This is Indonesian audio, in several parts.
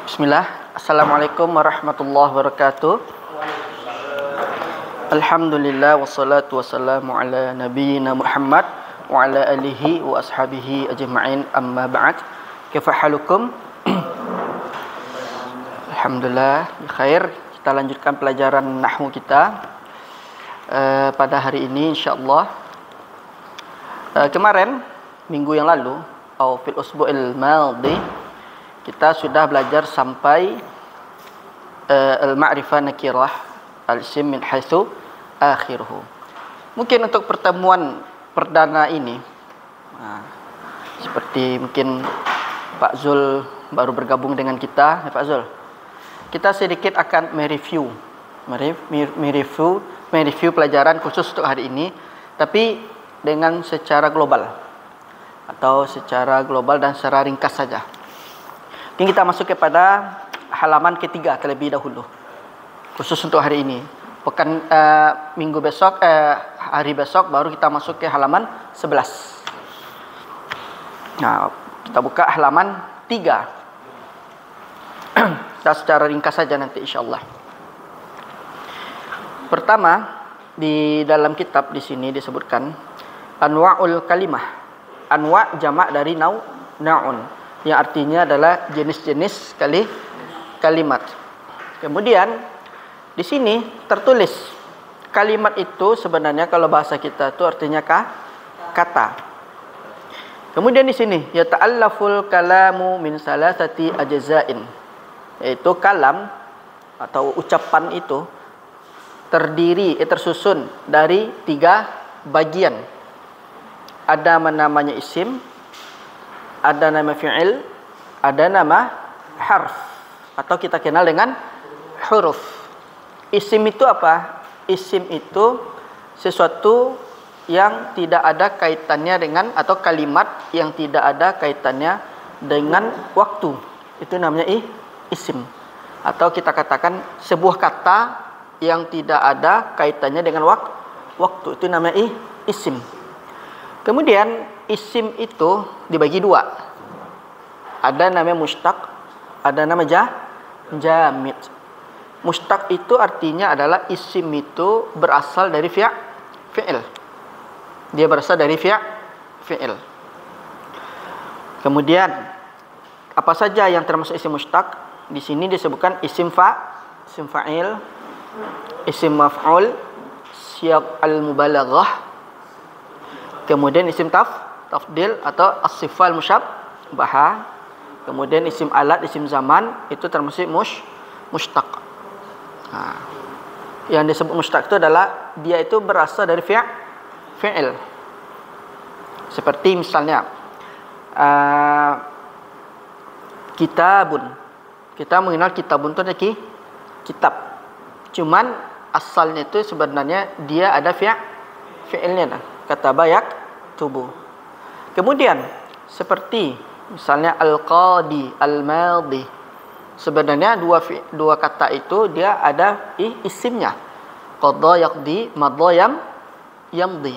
Bismillah. Assalamualaikum warahmatullahi wabarakatuh. Alhamdulillah wassalatu wassalamu ala nabiyyina Muhammad wa ala alihi wa ashabihi ajma'in, amma ba'd. Kaifa halukum? Alhamdulillah khair. Kita lanjutkan pelajaran nahwu kita pada hari ini insyaallah. Kemarin minggu yang lalu atau fil usbu'il madhi kita sudah belajar sampai al-ma'rifah nakirah al-isim min haitsu akhiruhu. Mungkin untuk pertemuan perdana ini seperti mungkin Pak Zul baru bergabung dengan kita, Pak Zul. Kita sedikit akan mereview pelajaran khusus untuk hari ini, tapi dengan secara global dan secara ringkas saja. Mungkin kita masuk kepada halaman ketiga terlebih dahulu, khusus untuk hari ini. Hari besok baru kita masuk ke halaman 11. Nah, kita buka halaman 3. Kita secara ringkas saja nanti insyaallah. Pertama, di dalam kitab di sini disebutkan anwa'ul kalimah. Anwa' jamak dari na'un, yang artinya adalah jenis-jenis kalimat. Kemudian di sini tertulis kalimat itu sebenarnya kalau bahasa kita itu artinya kata. Kemudian di sini ya ta'allaful kalamu min salasati ajza'in, yaitu kalam atau ucapan itu tersusun dari 3 bagian. Ada namanya isim, ada nama fi'il, ada nama harf atau kita kenal dengan huruf. Isim itu apa? Isim itu sesuatu yang tidak ada kaitannya dengan, atau kalimat yang tidak ada kaitannya dengan waktu. Itu namanya isim. Atau kita katakan sebuah kata yang tidak ada kaitannya dengan waktu. Itu namanya isim. Kemudian isim itu dibagi 2. Ada namanya mustaq, ada nama jamid. Mustaq itu artinya adalah isim itu berasal dari fi'il. Dia berasal dari fi'il. Kemudian apa saja yang termasuk isim mustaq? Di sini disebutkan isim fa'il, isim maf'ul, siyaq al-mubalaghah. Kemudian isim tafdil atau as-sifal musyabbahah. Kemudian isim alat, isim zaman itu termasuk mustaq. Yang disebut mustaq itu adalah dia itu berasal dari fi'il. Seperti misalnya kitabun. Kita mengenal kitabun itu ada kitab. Cuman asalnya itu sebenarnya dia ada fi'ilnya. Kata bayak tubuh. Kemudian seperti misalnya al-qadi, al-madhi. Sebenarnya dua kata itu dia ada isimnya. Qadha yaqdi, madha yamdi.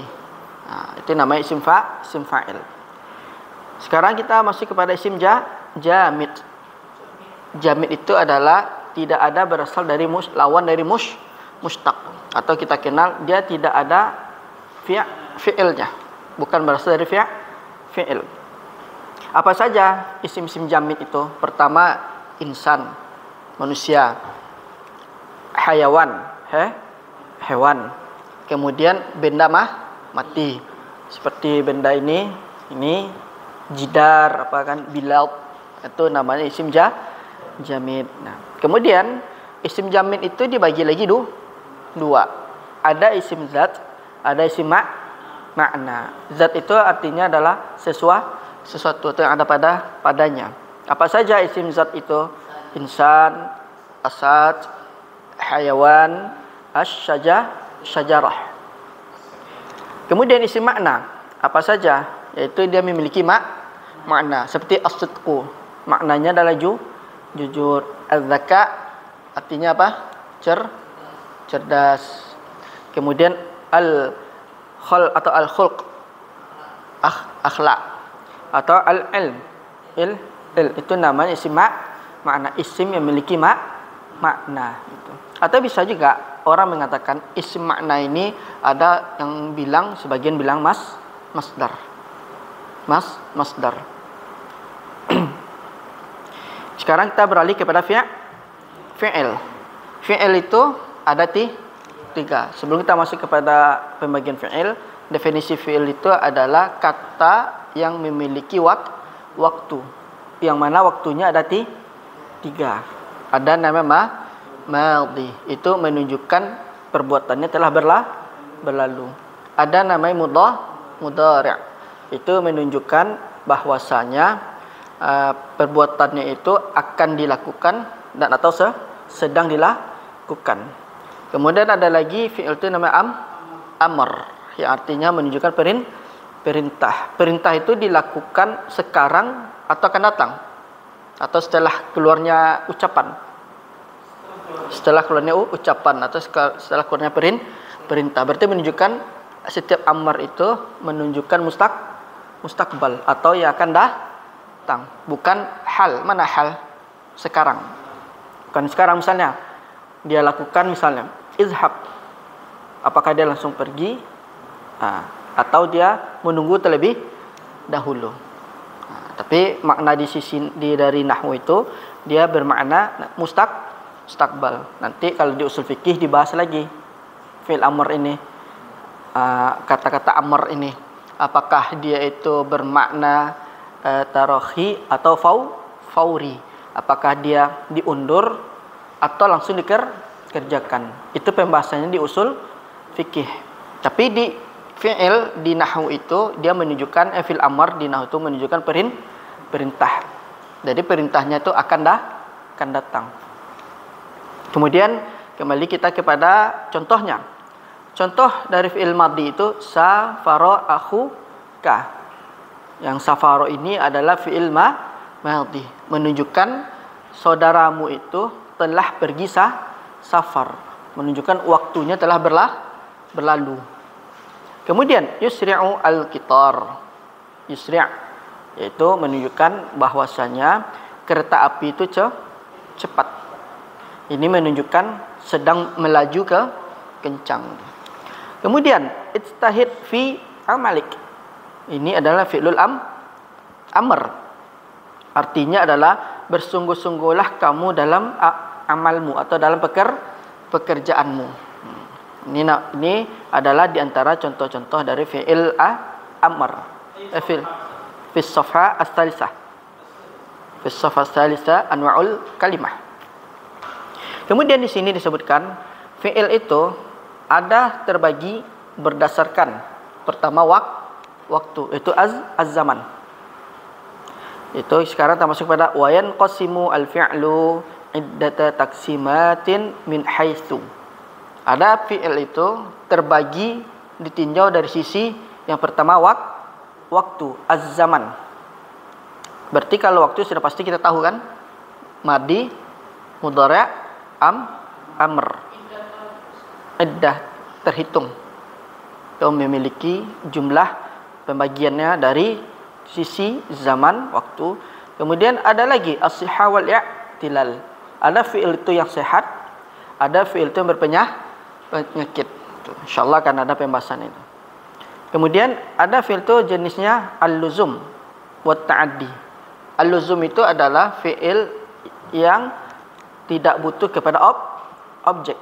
Itu namanya isim fa'il. Sekarang kita masuk kepada isim jamid. Jamid itu adalah tidak ada berasal dari lawan dari mustaq, atau kita kenal dia tidak ada fi'ilnya, bukan berasal dari fi'il. Apa saja isim-isim jamid itu? Pertama, insan, manusia. Hayawan, hewan. Kemudian benda mati. Seperti benda ini jidar, bilal, itu namanya isim jamid. Nah, kemudian isim jamid itu dibagi lagi 2. Ada isim zat, ada isim makna. Zat itu artinya adalah sesuatu yang ada padanya. Apa saja isim zat itu? Insan, asad, hayawan, syajarah. Kemudian isim makna. Apa saja? Yaitu dia memiliki makna. Seperti as-sidqu. Maknanya adalah jujur. Az-zaka artinya apa? Cerdas. Kemudian al-khulq, akhlak, atau al-ilm, itu namanya isim makna isim yang memiliki makna gitu. Atau bisa juga orang mengatakan isim makna ini ada yang bilang, sebagian bilang masdar. Masdar. Sekarang kita beralih kepada fi'il. Fi'il itu ada tiga. Sebelum kita masuk kepada pembagian fi'il, definisi fi'il itu adalah kata yang memiliki waktu. Yang mana waktunya ada tiga. Ada nama madhi, itu menunjukkan perbuatannya telah berlalu. Ada namanya mudhari', itu menunjukkan bahwasanya perbuatannya itu akan dilakukan dan atau sedang dilakukan. Kemudian ada lagi fi'il itu namanya amr, yang artinya menunjukkan perintah. Perintah itu dilakukan sekarang atau akan datang, atau setelah keluarnya ucapan. Setelah keluarnya ucapan atau setelah keluarnya perintah. Berarti menunjukkan setiap amar itu menunjukkan mustaqbal atau yang akan datang, bukan hal. Mana hal? Sekarang. Bukan sekarang. Misalnya dia lakukan misalnya izhab, apakah dia langsung pergi atau dia menunggu terlebih dahulu. Tapi makna dari nahwu itu dia bermakna mustaqbal. Nanti kalau di usul fikih dibahas lagi fi'il amr ini, kata-kata amr ini, apakah dia itu bermakna tarahi atau fauri, apakah dia diundur atau langsung dikerjakan. Itu pembahasannya di usul fikih. Tapi di fi'il di nahwu itu dia menunjukkan fi'il amr di nahwu itu menunjukkan perintah. Jadi perintahnya itu akan datang. Kemudian kembali kita kepada contohnya. Contoh dari fi'il madhi itu safara akhuka. Yang safaro ini adalah fi'il madhi, menunjukkan saudaramu itu telah pergi safar, menunjukkan waktunya telah berlalu. Kemudian yusri'u al-qitar. Yusri' yaitu menunjukkan bahwasanya kereta api itu cepat. Ini menunjukkan sedang melaju kencang. Kemudian ijtahid fi amalik. Ini adalah fi'lul amr. Artinya adalah bersungguh-sungguhlah kamu dalam amalmu atau dalam pekerjaanmu. Ini adalah diantara contoh-contoh dari fi'il amr. Fi safha as-salisah. Fi safha as-salisah anwa'ul kalimah. Kemudian di sini disebutkan fi'il itu ada terbagi berdasarkan pertama waktu, itu az-zaman. Itu sekarang kita masuk pada wa yanqasimu al-fi'lu iddata taksimatin min haitsu. Ada fi'il itu terbagi ditinjau dari sisi yang pertama waktu, az-zaman. Berarti kalau waktu sudah pasti kita tahu kan? Madi, mudhari', amr. Iddah terhitung. Itu memiliki jumlah pembagiannya dari sisi zaman, waktu. Kemudian ada lagi as-sihah wal i'tilal. Ada fi'il itu yang sehat, ada fi'il itu yang berpenyakit. Insyaallah akan ada pembahasan itu. Kemudian ada fi'il itu jenisnya al-luzum wa ta'addi. Al-luzum itu adalah fi'il yang tidak butuh kepada objek.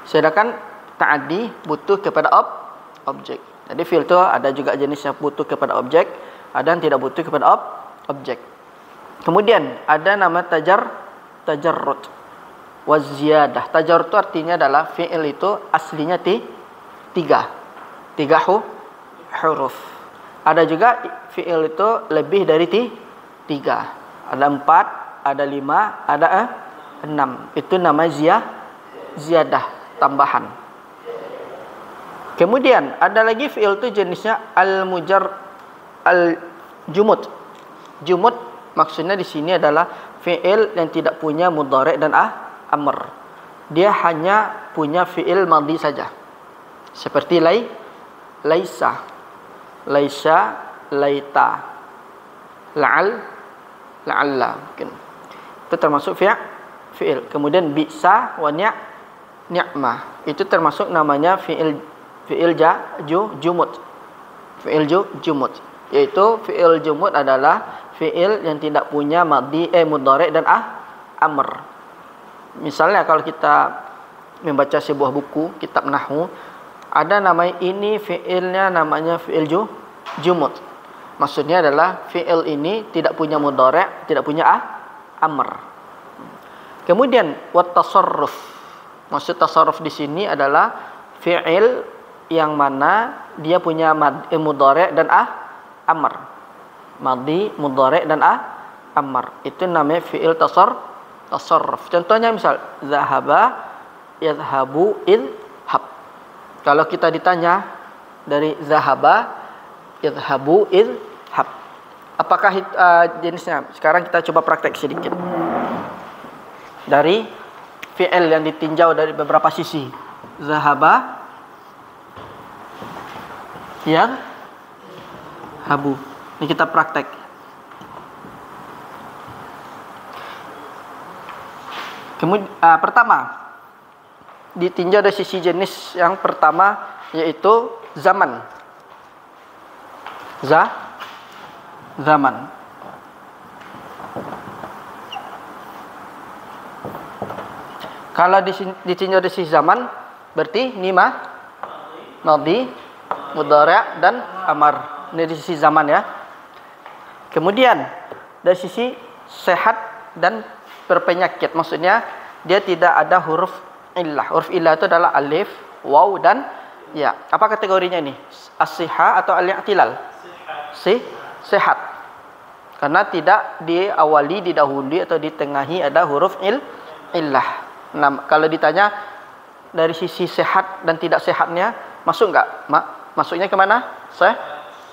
Sedangkan ta'addi butuh kepada objek. Jadi fi'il itu ada juga jenis yang butuh kepada objek, ada yang tidak butuh kepada objek. Kemudian ada nama tajarrud wa ziyadah. Tajarrud itu artinya adalah fi'il itu aslinya tiga huruf. Ada juga fi'il itu lebih dari tiga. Ada 4, ada 5, ada 6. Itu namanya ziyadah, tambahan. Kemudian ada lagi fi'il itu jenisnya al-jumud. Jumud maksudnya di sini adalah fi'il yang tidak punya mudhari' dan amr. Dia hanya punya fi'il madhi saja. Seperti laisa, laita, la'alla mungkin. itu termasuk fi'il. Kemudian bisa wa ni'mah itu termasuk namanya fi'il jumud. Fi'il jumud, yaitu fi'il jumud adalah fi'il yang tidak punya madhi mudhari' dan amr. Misalnya kalau kita membaca sebuah buku kitab nahwu, ada nama ini fi'ilnya namanya fi'il jumud. Maksudnya adalah fi'il ini tidak punya mudhari', tidak punya amr. Kemudian wat tasarruf. Maksud tasarruf di sini adalah fi'il yang mana dia punya mudhari' dan amr. Madhi, mudhari' dan amr. Itu namanya fi'il tasarruf. Contohnya misal zahaba, yadhhabu, idhhab. Kalau kita ditanya dari zahaba, yadhhabu, idhhab, apakah jenisnya? Sekarang kita coba praktek sedikit. Dari fi'il yang ditinjau dari beberapa sisi. Zahaba, yadhhabu. Ini kita praktek. Kemudian pertama ditinjau dari sisi jenis yang pertama, yaitu zaman. Zaman. Kalau ditinjau dari sisi zaman, berarti nima, madhi, mudhari' dan amr. Ini dari sisi zaman ya. Kemudian dari sisi sehat dan berpenyakit, maksudnya dia tidak ada huruf illah. Huruf illah itu adalah alif, waw dan ya. Apa kategorinya ini? As-sihah atau al-i'tilal? Sehat. Karena tidak diawali, didahului atau ditengahi ada huruf illah. Nah, kalau ditanya dari sisi sehat dan tidak sehatnya, masuk enggak? Masuknya kemana?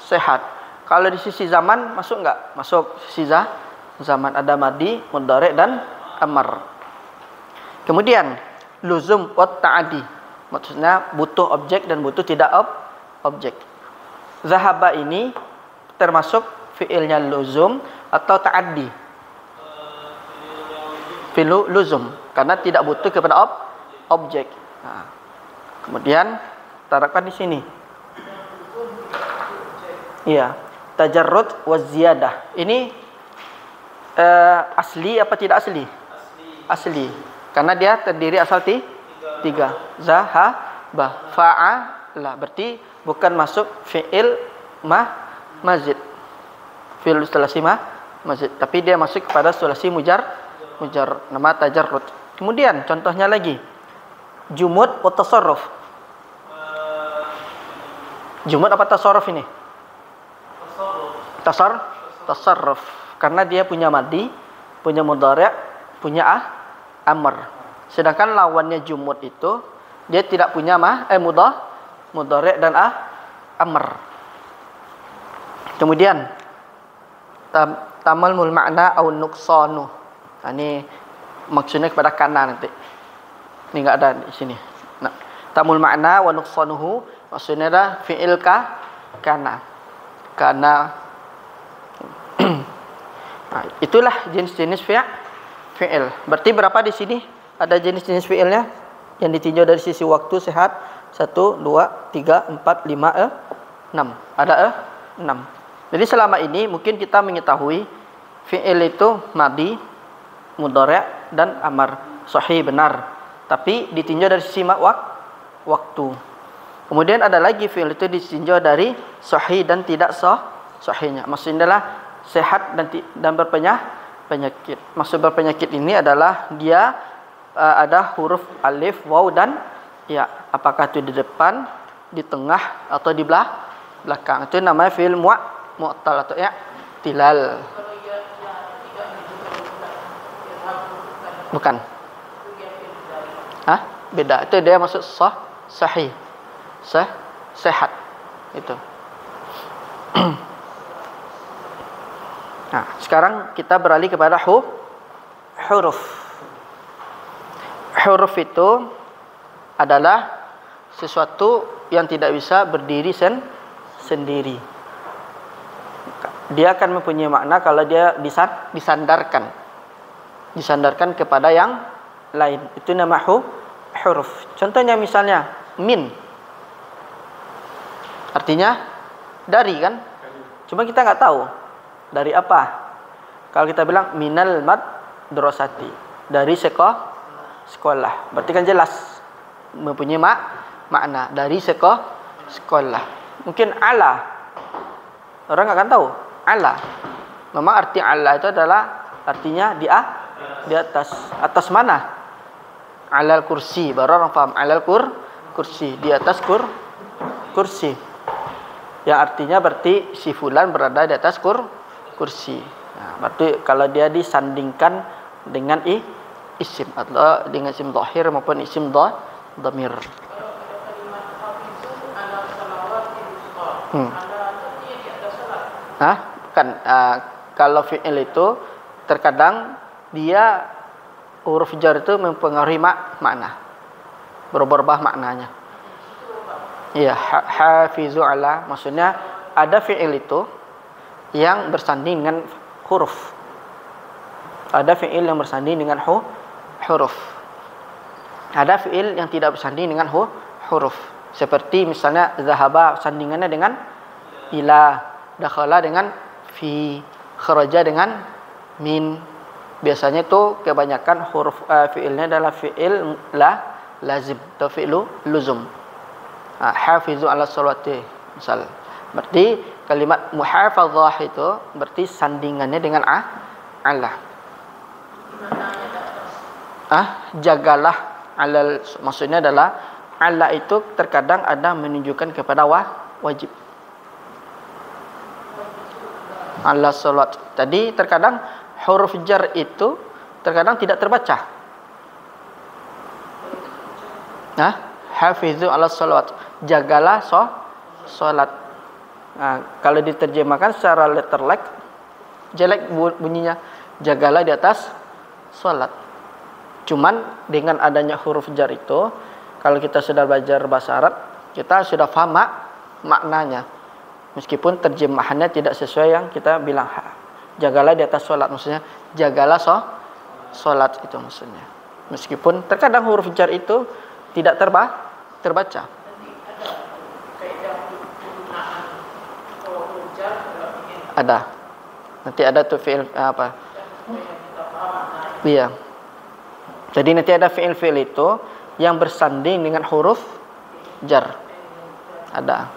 Sehat. Kalau di sisi zaman, masuk enggak? Masuk sisi zaman. Ada madhi, mudhari' dan amr. Kemudian luzum wa ta'adi, maksudnya butuh objek dan butuh tidak objek. Zahaba ini termasuk fi'ilnya luzum atau ta'addi. Fi'il luzum karena tidak butuh kepada objek. Nah, kemudian tarakkan di sini. Iya, tajarrud wa ziyadah. Ini asli apa tidak asli? Asli. Karena dia terdiri asal tiga. Zahaba, fa'ala. Berarti bukan masuk fi'il mazid. Fi'il sulasi mazid. Tapi dia masuk kepada sulasi mujar nama tajarrud. Kemudian contohnya lagi. Jumud wa tasarruf. Jumud apa tasarruf ini? Tasarruf. Karena dia punya madhi, punya mudhari', punya amr. Sedangkan lawannya jumud itu dia tidak punya mudhari' dan amr. Kemudian tamalmul makna au nuqsanu. Nah, ini maksudnya kepada kana nanti. Ini enggak ada di sini. Nah, tamul makna wa nuqsanuhu maksudnya adalah fi'il kana. Nah, itulah jenis-jenis fi'il. Berarti berapa di sini? Ada jenis-jenis fi'ilnya yang ditinjau dari sisi waktu sehat. 1, 2, 3, 4, 5, 6. Ada 6. Jadi selama ini mungkin kita mengetahui fi'il itu madhi, mudhari' dan amr. Sahih, benar. Tapi ditinjau dari sisi waktu. Kemudian ada lagi fi'il itu ditinjau dari sahih dan tidak sahihnya. Maksudnya adalah sehat dan berpenyakit. Maksud berpenyakit ini adalah dia ada huruf alif, waw dan ya. Apakah itu di depan, di tengah atau di belakang. Itu namanya fi'il mu'tal atau i'tilal. Bukan. Hah? Beda. Itu dia maksud sahih. Sehat. Itu. Nah, sekarang kita beralih kepada huruf. Huruf itu adalah sesuatu yang tidak bisa berdiri sendiri. Dia akan mempunyai makna kalau dia disandarkan. disandarkan kepada yang lain. Itu nama huruf. Contohnya misalnya min. Artinya dari kan? Cuma kita nggak tahu dari apa. Kalau kita bilang minal madrasati, dari sekolah. Berarti kan jelas mempunyai makna dari sekolah. Mungkin ala. Orang nggak akan tahu. Ala. Memang arti ala itu adalah artinya di atas. Atas mana? Alal kursi. Baru orang paham. Alal kursi. Di atas kursi. Yang artinya berarti si fulan berada di atas kursi. Nah, berarti kalau dia disandingkan dengan isim atau dengan isim dhahir maupun isim dhamir. Bukan. Kalau fi'il itu terkadang dia huruf jar itu mempengaruhi makna. Berubah maknanya. Iya, hafizu ala, maksudnya ada fi'il itu yang bersanding dengan huruf. Ada fi'il yang bersanding dengan huruf. Ada fi'il yang tidak bersanding dengan huruf. Seperti misalnya zahaba sandingannya dengan ila, dakhala dengan fi, kharaja dengan min. Biasanya itu kebanyakan huruf fi'ilnya adalah fi'il lazim atau fi'lu luzum. Hafizu ala salawati misal. Berarti kalimat muhafadzah itu berarti sandingannya dengan ala. Jagalah ala, maksudnya adalah ala itu terkadang ada menunjukkan kepada wajib. Ala salat. Tadi terkadang huruf jar itu terkadang tidak terbaca. Hafizu ala salawat. Jagalah salat. Nah, kalau diterjemahkan secara letterlek jelek bunyinya, jagalah di atas salat. Cuman dengan adanya huruf jar itu, kalau kita sudah belajar bahasa Arab, kita sudah paham maknanya. Meskipun terjemahannya tidak sesuai yang kita bilang. Jagalah di atas salat, maksudnya jagalah salat itu maksudnya. Meskipun terkadang huruf jar itu tidak terbaca. Ada. Nanti ada tuh fi'il apa? Iya. Jadi nanti ada fi'il itu yang bersanding dengan huruf jar. Ada.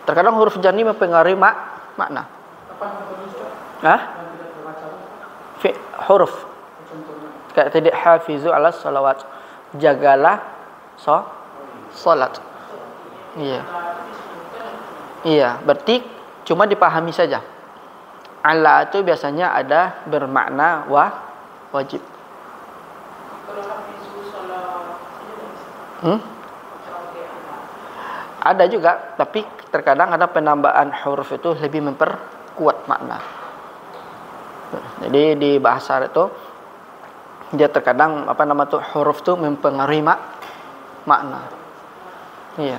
Terkadang huruf jar ini mempengaruhi makna. Huruf. Kayak tadi hafizu ala salawat. Jagalah salat. Iya. Iya, berarti cuma dipahami saja. Ala itu biasanya ada bermakna wajib. Ada juga, tapi terkadang ada penambahan huruf itu lebih memperkuat makna. Jadi di bahasa itu dia terkadang huruf itu mempengaruhi makna. Iya.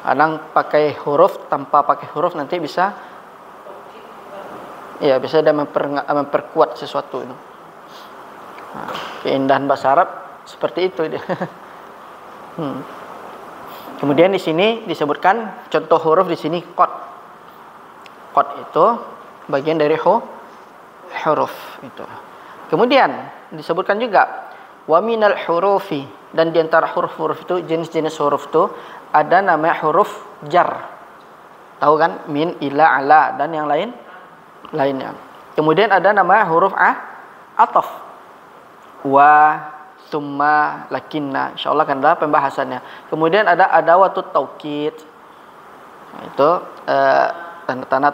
Kadang pakai huruf, tanpa pakai huruf nanti bisa dia memperkuat sesuatu itu. Nah, keindahan bahasa Arab seperti itu dia. Kemudian di sini disebutkan contoh huruf di sini qad. Qad itu bagian dari huruf itu. Kemudian disebutkan juga wa minal hurufi, dan di antara huruf-huruf itu jenis-jenis huruf itu ada namanya huruf jar. Tahu kan? Min, ila, ala dan yang lainnya. Kemudian ada namanya huruf ataf. Wa, summa, lakinna. Insyaallah kan ada pembahasannya. Kemudian ada adawatut taukid. Itu tanda-tanda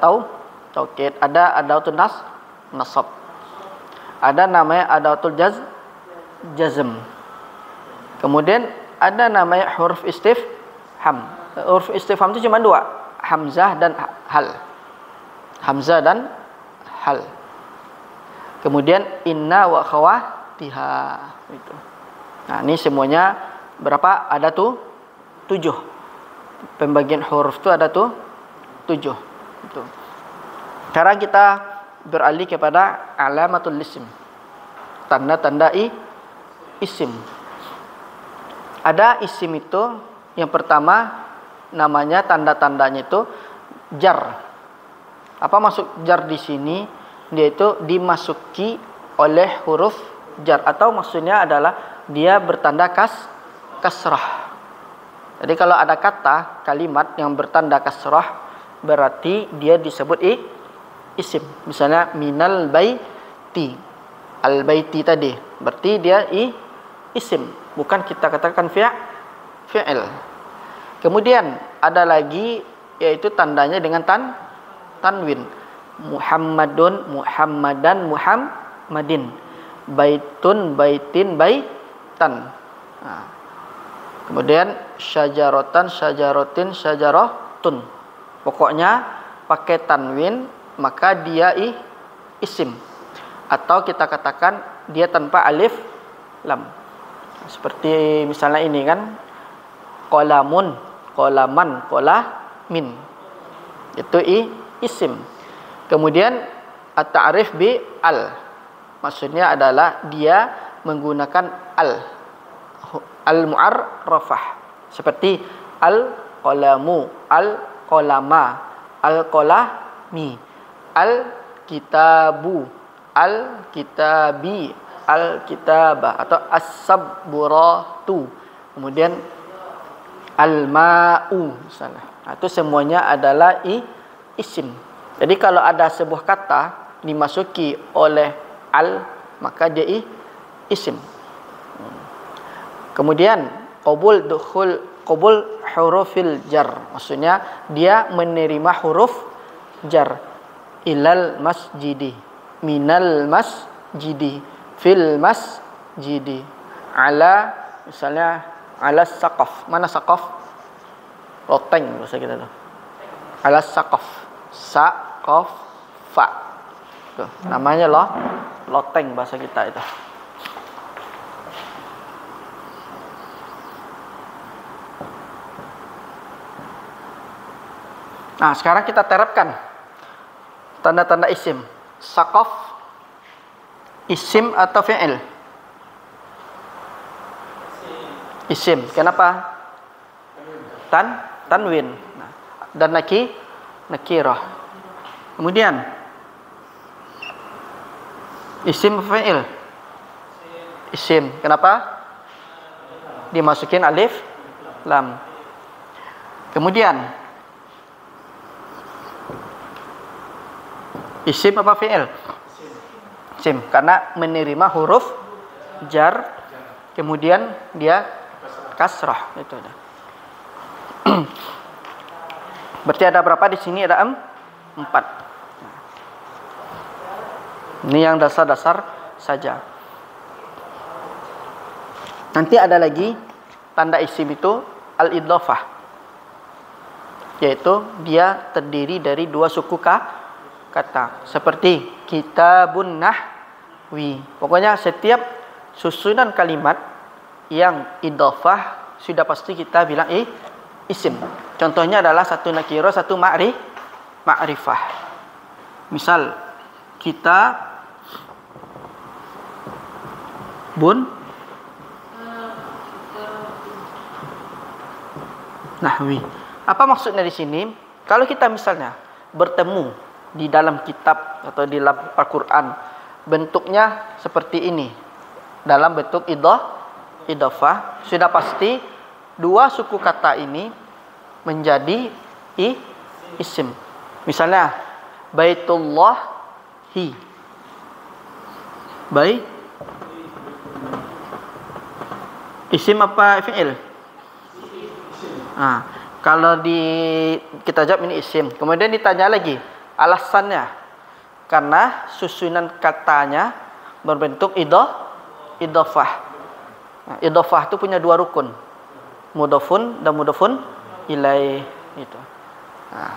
taukid. Ada adawatul nasab. Ada namanya adawatul jazm. Kemudian ada namanya huruf istifham. Huruf istifham itu cuma dua, hamzah dan hal. Hamzah dan hal. Kemudian inna wa khawatiha itu. Nah, ini semuanya berapa? Ada tuh 7. Pembagian huruf itu ada tuh 7. Itu. Sekarang kita beralih kepada alamatul ism. tanda-tanda isim. Ada isim itu yang pertama namanya tanda-tandanya itu jar. Apa maksud jar di sini? Dia itu dimasuki oleh huruf jar, atau maksudnya adalah dia bertanda kasrah. Jadi kalau ada kata kalimat yang bertanda kasrah berarti dia disebut isim. Misalnya minal baiti, al baiti tadi berarti dia isim, bukan kita katakan fi'il. Kemudian ada lagi yaitu tandanya dengan tanwin. Muhammadun, Muhammadan, Muhammadin. Baitun, baitin, baitan. Nah. Kemudian syajaratan, syajarotin, syajarotun. Pokoknya pakai tanwin maka dia isim. Atau kita katakan dia tanpa alif lam. Seperti misalnya ini kan, qalamun, qalaman, qalamin. Itu isim. Kemudian at-ta'rif bi al. Maksudnya adalah dia menggunakan al-mu'arrafah. Seperti al-qalamu, al-qalama, al-qalami, al-kitabu, al-kitabi, al-kitabah, atau as-sabburatu. Kemudian al-ma'u misalnya. Itu semuanya adalah isim. Jadi kalau ada sebuah kata dimasuki oleh al, maka dia isim. Kemudian qabul hurufil jar. Maksudnya dia menerima huruf jar. Ilal masjidi, minal masjidi, fil masjidi, ala, misalnya ala saqaf. Mana saqaf? Loteng bahasa kita tuh. Ala saqaf. Saqaf fa. Tuh, namanya loteng bahasa kita itu. Nah, sekarang kita terapkan tanda-tanda isim. Saqaf isim atau fi'il? Isim. Kenapa? Tanwin. Nah, dan nakirah. Kemudian isim fi'il? Isim. Kenapa? Dimasukin alif lam. Kemudian isim apa fi'il? Isim, karena menerima huruf jar, kemudian dia kasrah. Itu ada. Berarti ada berapa di sini? Ada 4. Ini yang dasar-dasar saja. Nanti ada lagi tanda isim itu al-idhofah, yaitu dia terdiri dari 2 suku kata, seperti kitabun nahwi. Pokoknya setiap susunan kalimat yang idhofah sudah pasti kita bilang isim. Contohnya adalah satu nakirah, satu ma'rifah. Misal kitabun nahwi. Apa maksudnya di sini? Kalau kita misalnya bertemu di dalam kitab atau di dalam Al-Quran, bentuknya seperti ini, dalam bentuk idhofah, sudah pasti 2 suku kata ini menjadi isim. Misalnya Baitullahi, isim apa fi'il? Nah, kalau kita jawab ini isim. Kemudian ditanya lagi alasannya, karena susunan katanya berbentuk idhofah. Nah, idhofah itu punya 2 rukun, mudhofun dan mudhofun ilaih. Itu. Nah,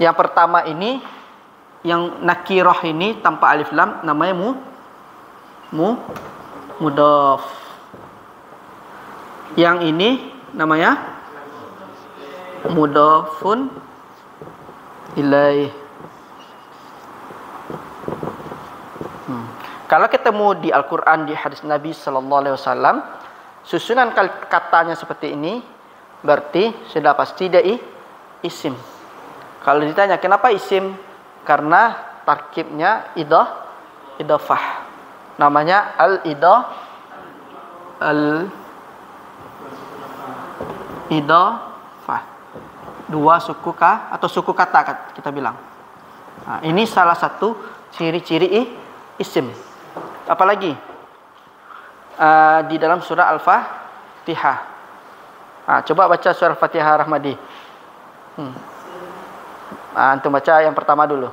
yang pertama ini, yang nakirah ini tanpa alif lam, namanya mudhaf. Yang ini namanya mudhafun ilaih. Kalau ketemu di Al-Quran, di hadis Nabi Sallallahu Alaihi Wasallam, susunan katanya seperti ini, berarti sudah pasti dia isim. Kalau ditanya kenapa isim, karena tarkibnya idhofah. Namanya idhofah. Dua suku atau suku kata kita bilang. Nah, ini salah satu ciri-ciri isim. Apalagi di dalam surah Al-Fatihah. Nah, coba baca surah Al-Fatihah Rahmadi. Antum baca yang pertama dulu.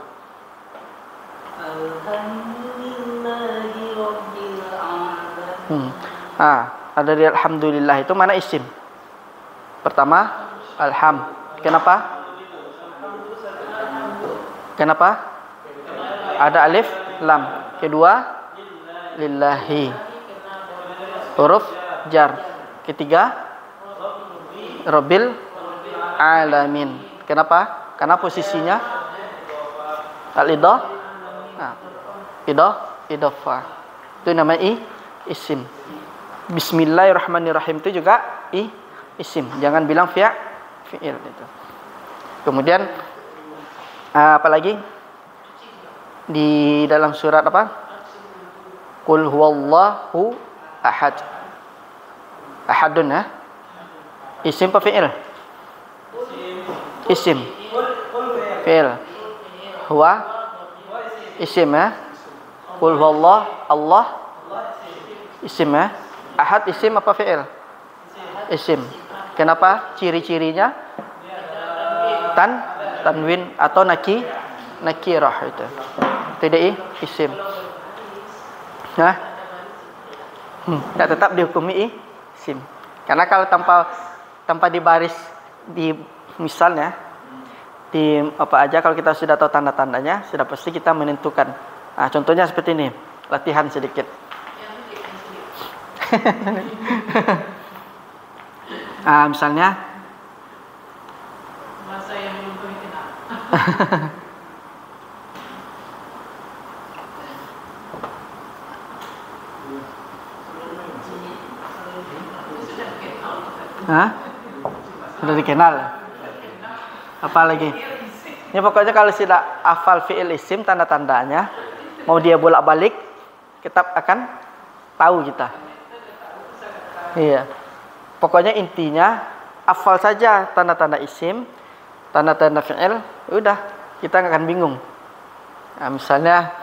Ada di Alhamdulillah itu mana isim? Pertama alham. Kenapa? Ada alif lam. Kedua lillahi. Huruf jar. Ketiga Rabbil alamin. Kenapa? Karena posisinya idhofah. Itu namanya isim. Bismillahirrahmanirrahim itu juga isim. Jangan bilang fi'il itu. Kemudian apalagi di dalam surat apa? Qul huwallahu ahad. Ahadun ya. Isim apa fi'il? Isim. Fi'il. Huwa isim ya. Qul huwallahu Allah isim ya. Ahad isim apa fi'il? Isim. Kenapa? Ciri-cirinya tanwin atau nakirah itu. Tidak isim. Nah, tetap dihukumi isim. Karena kalau tanpa dibaris di misalnya di apa aja, kalau kita sudah tahu tanda-tandanya, sudah pasti kita menentukan. Nah, contohnya seperti ini. Latihan sedikit. Misalnya masa yang belum kenal. Sudah dikenal. Apa lagi? Ini pokoknya kalau sudah hafal fi'il isim tanda-tandanya, mau dia bolak-balik, kita akan tahu kita. Iya. Pokoknya intinya hafal saja tanda-tanda isim, tanda-tanda fi'il, udah kita nggak akan bingung. Nah, misalnya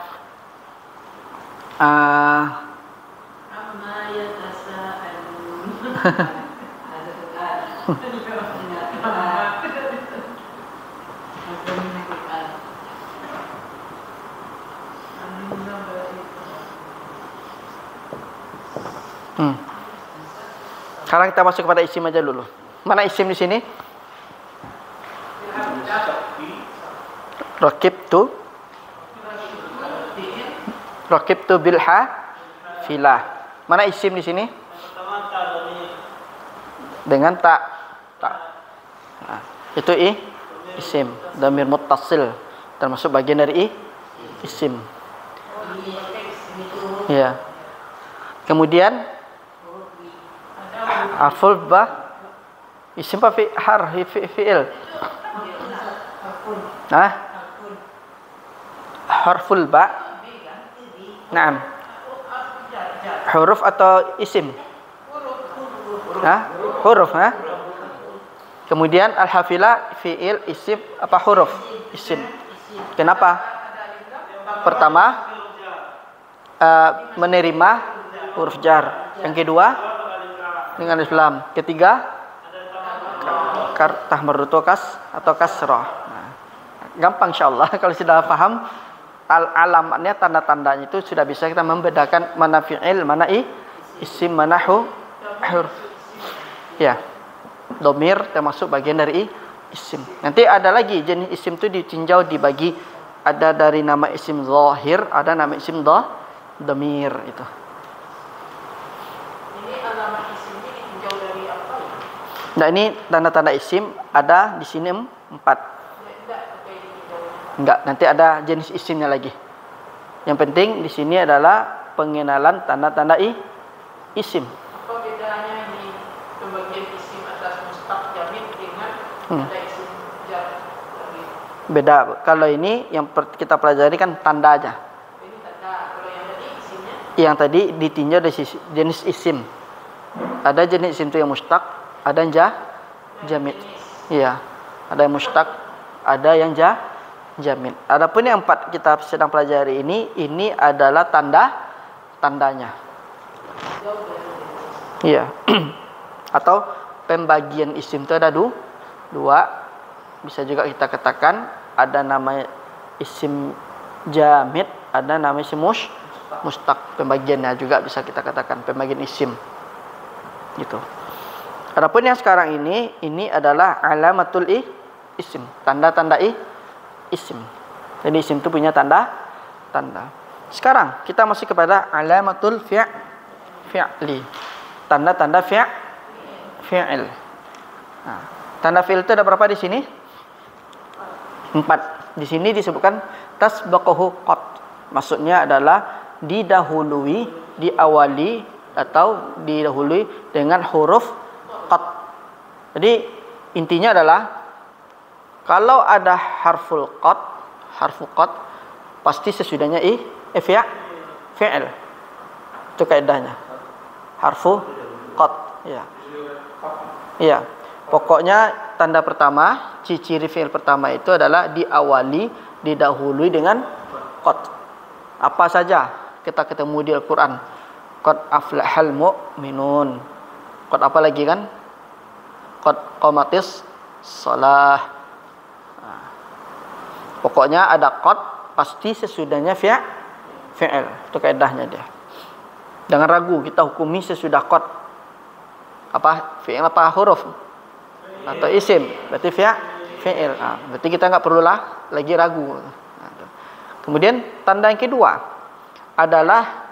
Sekarang kita masuk kepada isim aja dulu. Mana isim di sini? Rakibtu bil hafilah. Mana isim di sini? Dengan tak. Nah, itu isim, dhamir muttasil, termasuk bagian dari isim. Ya. Kemudian harful ba, isim apa fi'il? Harful ba. Naam. Huruf atau isim? Huruf. Kemudian al-hafilah fi'il, isim apa huruf? Isim. Kenapa? Pertama menerima huruf jar. Yang kedua dengan alif lam. Ketiga tahmarrutu atau kasrah. Gampang insyaallah kalau sudah paham alamatnya, tanda-tandanya itu sudah bisa kita membedakan mana fi'il, mana isim, mana huruf. Ya. Dhamir termasuk bagian dari isim. Nanti ada lagi jenis isim itu ditinjau, dibagi, ada dari nama isim zahir, ada nama isim dhamir itu. Nah, ini tanda-tanda isim ada di sini 4. Enggak, nanti ada jenis isimnya lagi. Yang penting di sini adalah pengenalan tanda-tanda isim. Apa bedanya ini pembagian isim atas mustaq jamid dengan ada isim jamid? Beda. Kalau ini yang kita pelajari kan tanda aja. Ini tanda. Kalau yang tadi isimnya? Yang tadi ditinjau dari jenis isim. Ada jenis isim itu yang mustaq, ada yang jamid. Iya. Ada yang mustaq, ada yang jamid. Adapun yang 4 kita sedang pelajari ini adalah tandanya. Iya. Atau pembagian isim itu ada dua. Bisa juga kita katakan ada nama isim jamid, ada nama isim mustaq. Pembagiannya juga bisa kita katakan pembagian isim. Gitu. Adapun yang sekarang ini adalah alamatul isim, tanda-tanda isim. Jadi isim itu punya tanda. Sekarang kita masuk kepada alamatul fi'li. Tanda-tanda fi'il. Nah, tanda fi'il itu ada berapa di sini? 4. Di sini disebutkan tasbaquhu qad. Maksudnya adalah didahului, diawali atau didahului dengan huruf qad. Jadi intinya adalah kalau ada harfu qad pasti sesudahnya fi'il. Itu kaidahnya. Harfu qad, ya. Iya. Pokoknya tanda pertama, ciri fi'il pertama itu adalah diawali, didahului dengan qad. Apa saja kita ketemu di Al-Qur'an. Qad aflahal mu'minun. Qad apa lagi kan? Qad qamatis shalah. Pokoknya ada qad pasti sesudahnya fi'il. Itu kaidahnya dia. Jangan ragu, kita hukumi sesudah qad. Apa? Fi'il apa huruf? Atau isim, berarti fi'il. Berarti kita enggak perlulah lagi ragu. Kemudian tanda yang kedua adalah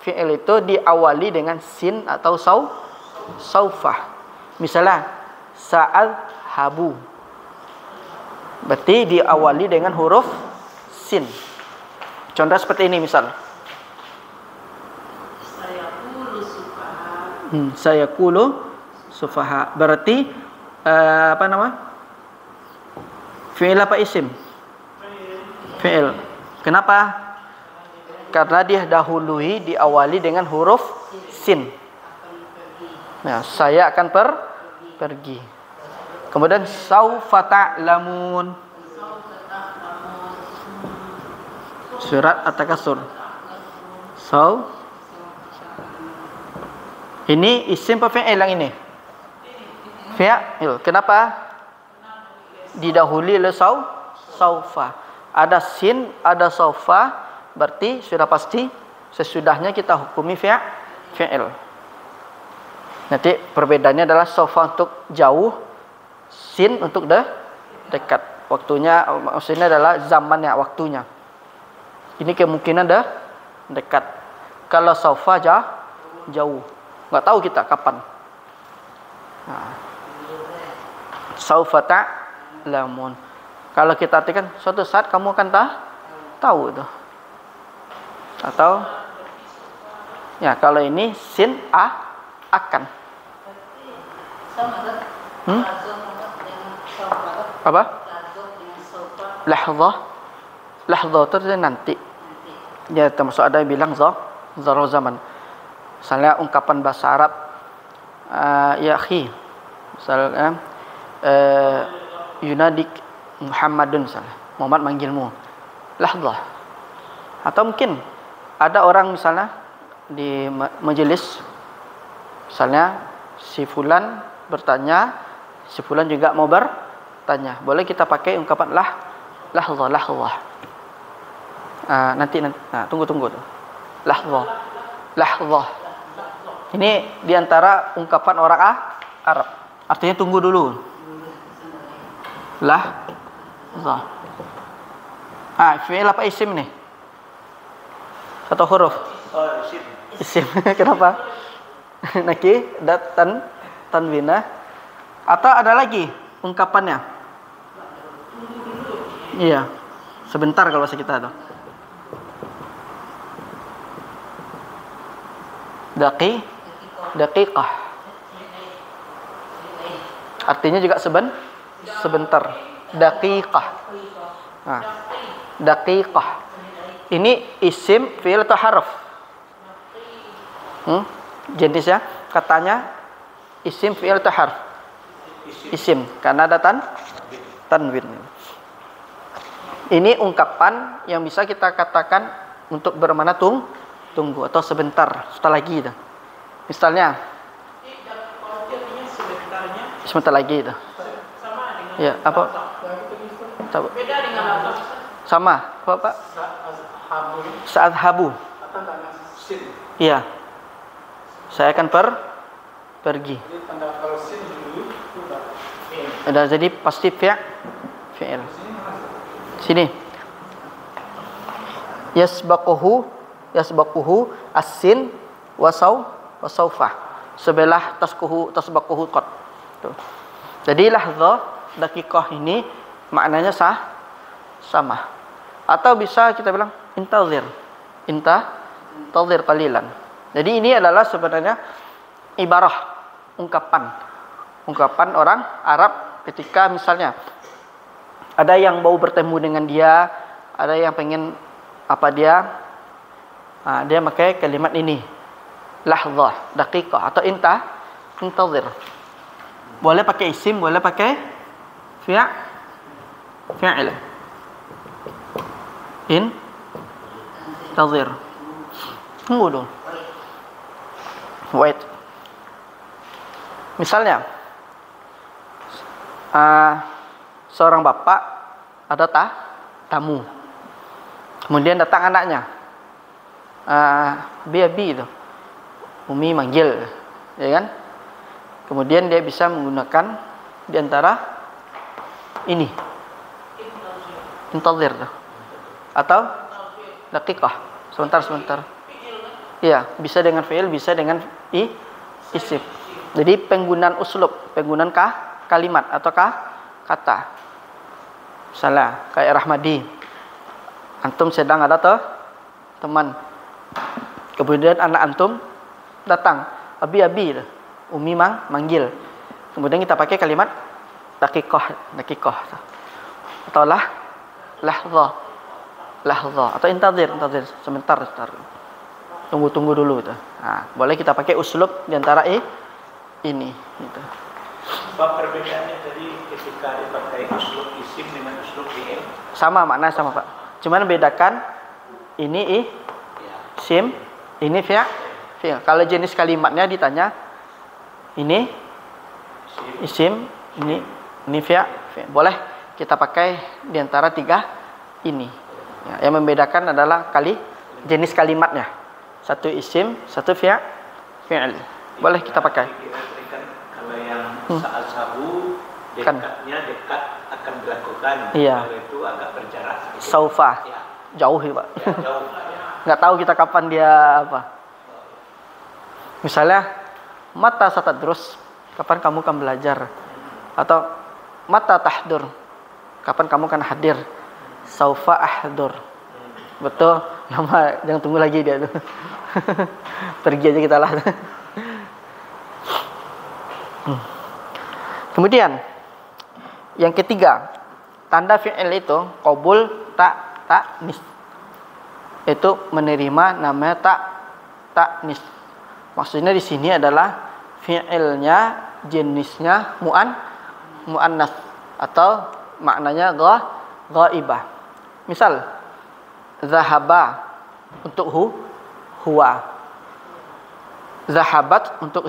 fi'il itu diawali dengan sin atau saufah. Misalnya sa'al habu. Berarti diawali dengan huruf sin. Contoh seperti ini misal. Sayaqulu sufaha. Berarti apa nama? Fi'il apa isim? Fi'il. Kenapa? Karena dia dahului diawali dengan huruf sin. Nah, saya akan pergi. Kemudian saufa ta'lamun. Surat At-Takatsur. Ini isim apa fi'il yang ini? Fi'il. Kenapa? Didahului oleh saufa. Ada sin, ada saufa, berarti sudah pasti sesudahnya kita hukumi fi'il. Nanti perbedaannya adalah saufa untuk jauh, sin untuk dekat. Waktunya maksudnya adalah zamannya, waktunya. Ini kemungkinan dekat. Kalau saufa jauh. Enggak tahu kita kapan. Saufa ta'lamun. Kalau kita artikan suatu saat kamu akan tahu itu. Atau ya kalau ini sin akan. Apa? Lahzah. Lahzah itu nanti. Ya termasuk ada yang bilang zarf zaman. Misalnya ungkapan bahasa Arab ya akhi. Misalnya yunadik Muhammadun misalnya. Muhammad manggilmu. Lahzah. Atau mungkin ada orang misalnya di majelis, misalnya si fulan bertanya, si fulan juga mau bertanya. Boleh kita pakai ungkapan lahzah. Nanti. Nah, tunggu tuh. Lahzah. Ini diantara ungkapan orang Arab. Artinya tunggu dulu. Lahzah. Fi'il apa isim nih? Satu huruf. Isim. Kenapa? Naki, tanwinah. Atau ada lagi ungkapannya? Iya. Sebentar kalau bahasa kita tuh. daqiqah. Artinya juga sebentar. Daqiqah. Nah, daqiqah. Ini isim, fi'il atau harf? Jenisnya katanya isim, fi'il atau harf? Isim, karena ada tanwin. Ini ungkapan yang bisa kita katakan untuk bermakna tunggu atau sebentar, sebentar lagi itu. Misalnya sebentar lagi itu. Ya, apa? Beda dengan apa? Sama, apa Pak? Saat habu. Iya. Saya akan pergi. Udah jadi pasti fi'il. Sini. Yasbaquhu as-sin wa saufa. Sebelah tasbaquhu qad. Tuh. Jadi lahdzah daqiqah ini maknanya sama. Atau bisa kita bilang intazir qalilan. Jadi ini adalah sebenarnya ibarah, ungkapan orang Arab ketika misalnya ada yang mau bertemu dengan dia, ada yang pengen dia pakai kalimat ini, lahdzah daqiqah atau intazir. Boleh pakai isim, boleh pakai fi'il. Intazir. Tunggu dulu. Wait. Misalnya seorang bapak ada tamu. Kemudian datang anaknya. Abi itu. Umi manggil, ya kan? Kemudian dia bisa menggunakan di antara ini. Intazir atau daqiqah. Sebentar. Iya, bisa dengan fi'il, bisa dengan isim. Jadi penggunaan uslub, penggunaan kalimat atau kata. Misalnya kayak Rahmadi. Antum sedang ada teman. Kemudian anak antum datang, abi. Umi manggil. Kemudian kita pakai kalimat daqiqah atau lahdzah atau intazir sebentar. Tunggu dulu itu. Nah, boleh kita pakai uslub di antara ini gitu. Sebab perbedaannya tadi ketika dipakai uslub isim dengan uslub fi'il. Sama makna sama, Pak. Cuman bedakan ini isim, ini fi'il. Kalau jenis kalimatnya ditanya ini isim, ini fi'il. Boleh kita pakai di antara tiga ini. Ya, yang membedakan adalah jenis kalimatnya. Satu isim, satu fi'il. Boleh kita pakai. Kalau yang saat sabu dekatnya dekat akan dilakukan. Iya. Kalau itu agak berjarak. Saufa. Ya. Jauh ya, Pak. Ya, jauh. Nggak tahu kita kapan dia apa. Misalnya mata satadrus, kapan kamu akan belajar? Atau mata tahdur, kapan kamu akan hadir? Saufa ahdur. Betul, nama jangan tunggu lagi dia tuh. Pergi aja kita lah. Kemudian yang ketiga, tanda fi'il itu qabul ta'nis. Itu menerima namanya ta'nis. Maksudnya di sini adalah fi'ilnya jenisnya muannas atau maknanya ghaibah. Misal zahaba untuk huwa. Zahabat untuk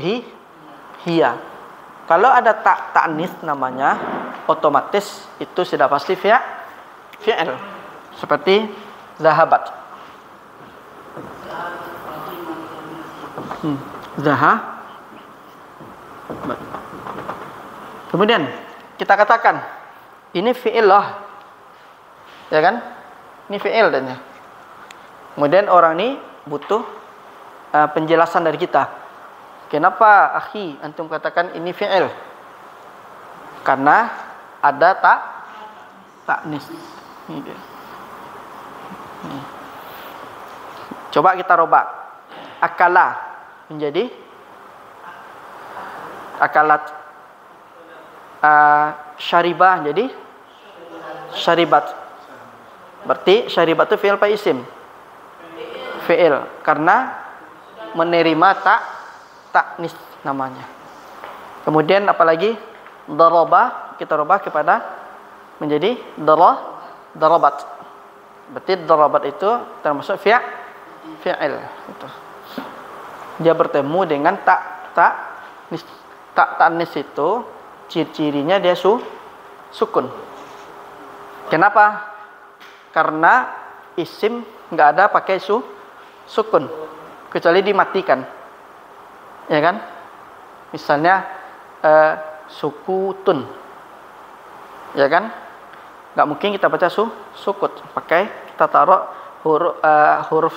hiya. Kalau ada ta'nis namanya, otomatis itu sudah pasti fi'il. Seperti zahabat. Kemudian kita katakan ini fi'il loh. Ya kan? Ini fi'il dan ya. Kemudian orang ini butuh penjelasan dari kita. Kenapa akhi antum katakan ini fi'il? Karena ada ta'nis. Coba kita robak. Akala menjadi akalat. Syaribah jadi syaribat. Berarti syaribat itu fi'il apa isim? Fi'il, karena menerima taknis namanya. Kemudian apalagi daraba, kita rubah kepada menjadi darabat. Berarti darabat itu termasuk fi'il itu. Dia bertemu dengan taknis itu, ciri-cirinya dia sukun. Kenapa? Karena isim nggak ada pakai sukun, kecuali dimatikan, ya kan? Misalnya sukutun, ya kan? Nggak mungkin kita baca sukut, kita taruh huruf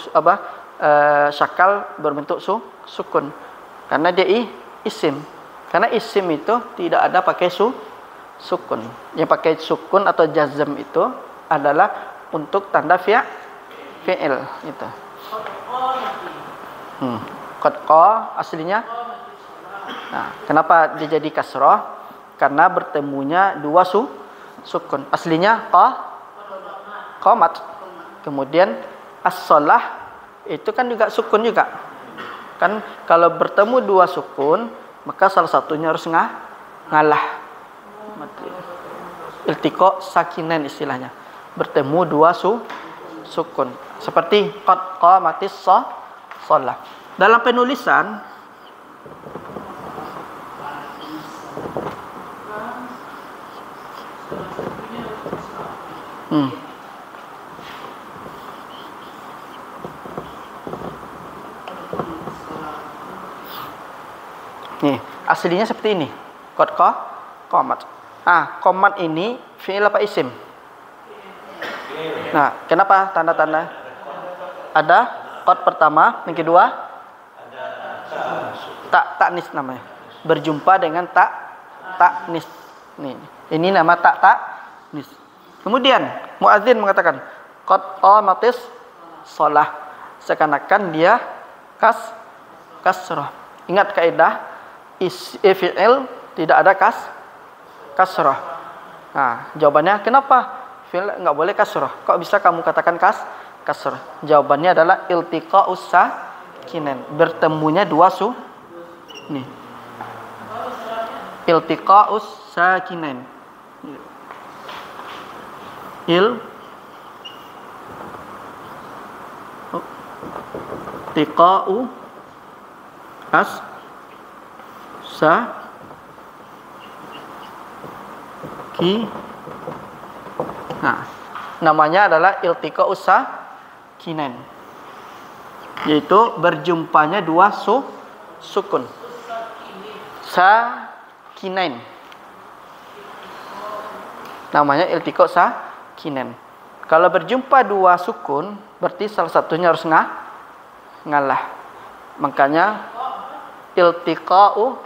syakal berbentuk sukun, karena dia isim. Karena isim itu tidak ada pakai sukun. Yang pakai sukun atau jazm itu adalah untuk tanda fi'il itu. Qad qa aslinya. Nah, kenapa dia jadi kasrah? Karena bertemunya dua sukun. Aslinya qamat. Kemudian as-shalah itu kan juga sukun juga. Kan kalau bertemu dua sukun, maka salah satunya harus ngalah. Iltiqa sakinain istilahnya. Bertemu dua sukun. Seperti qad qamatis shalah. Dalam penulisan nih, aslinya seperti ini. Qad qamat. Qamat ini fi'il apa isim? Nah, kenapa tanda-tanda? Ada qad pertama, yang kedua taknis namanya. Berjumpa dengan taknis. Nih, ini nama taknis. Kemudian muadzin mengatakan qad qamatis shalah. Seakan-akan dia kasrah. Ingat kaidah fi'il tidak ada kasrah. Nah, jawabannya kenapa fi'il enggak boleh kasrah? Kok bisa kamu katakan kasrah? Jawabannya adalah iltiqa'us sakinain. Bertemunya dua nih. Iltiqa'us sakinain. Iltiqa'u Nah, namanya adalah iltiqa'us sakinain, yaitu berjumpanya dua sukun. Sakinain. Namanya iltiqa' sakinain. Kalau berjumpa dua sukun, berarti salah satunya harus ngalah. Makanya iltiqa'u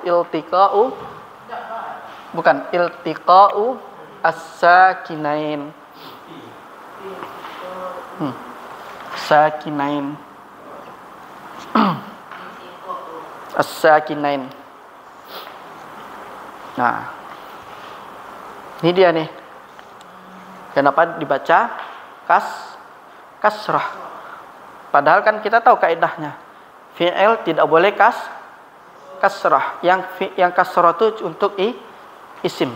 bukan iltiqa'u as-sakinain. Sakinain. As-sakinain. Nah, ini dia nih. Kenapa dibaca kasrah? Padahal kan kita tahu kaidahnya. Fi'il tidak boleh kasrah. Yang kasrah itu untuk isim.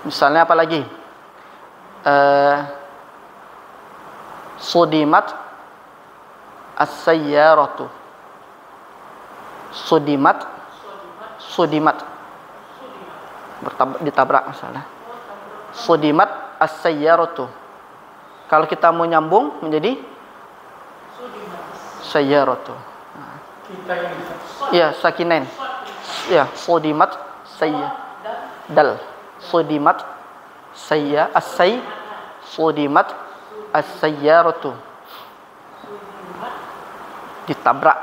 Misalnya apa lagi? Sudimat as-sayyaratu. Sudimat. Ditabrak misalnya. Sudimat as-sayyaratu. Kalau kita mau nyambung menjadi sayyaratu. Ya, sakinain. Ya, sudimat dal. Sudimat sudimat as-sayyaratu. Ditabrak.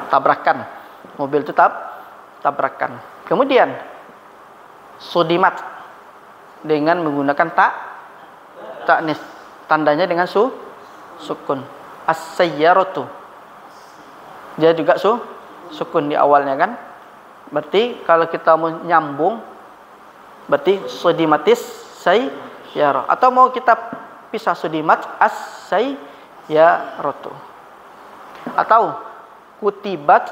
Tabrakan. Mobil itu tabrakan. Kemudian sudimat dengan menggunakan taknis. Tandanya dengan sukun. As-sayyaratu. Dia juga sukun di awalnya kan. Berarti kalau kita mau nyambung berarti sudimatis sayyarah. Atau mau kita pisah sudimat as-sayyaratu. Atau kutibat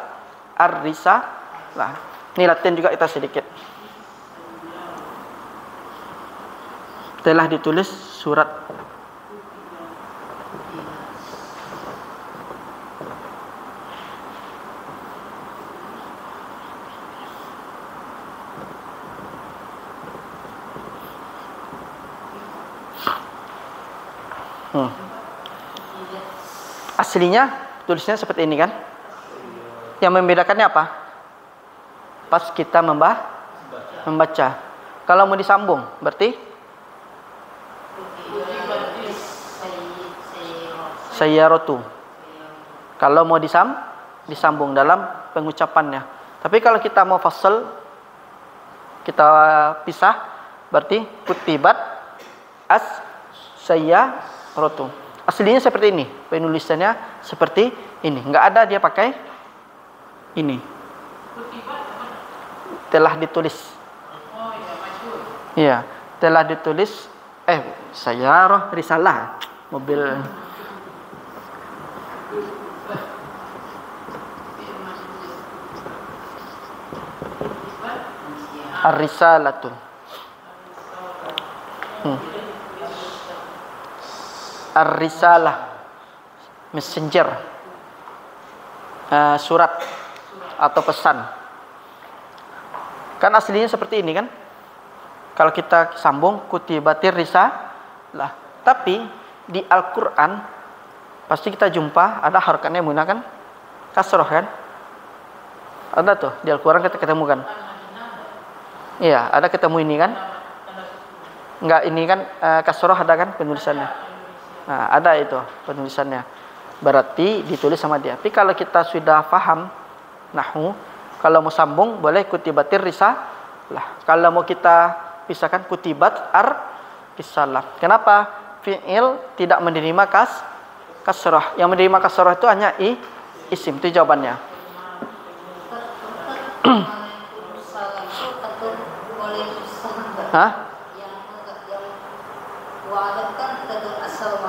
ar-risalah. Ini latihan juga kita sedikit. Telah ditulis surat. Aslinya tulisnya seperti ini kan. Yang membedakannya apa? Pas kita membaca. Kalau mau disambung berarti sayyaratu. Kalau mau disambung dalam pengucapannya. Tapi kalau kita mau fasal, kita pisah, berarti kutibat as-sayyaratu. Aslinya seperti ini, penulisannya seperti ini. Enggak ada dia pakai ini. Telah ditulis. Oh iya, masyhur. Iya, telah ditulis sayyarah risalah mobil. Ar-risalatu. Ar-risalah, messenger, surat atau pesan. Kan aslinya seperti ini kan. Kalau kita sambung kutibatir risalah. Tapi di Al-Quran pasti kita jumpa ada harakatnya menggunakan kasroh kan. Ada tuh di Al-Quran kita ketemu kan. Iya, ada ketemu ini kan. Enggak, ini kan kasroh ada kan penulisannya. Nah, ada itu penulisannya. Berarti ditulis sama dia. Tapi kalau kita sudah paham nahwu, kalau mau sambung boleh kutibatir risalah. Kalau mau kita pisahkan kutibat ar-risalah. Kenapa? Fi'il tidak menerima kasroh. Yang menerima kasroh itu hanya isim. Itu jawabannya. Hah?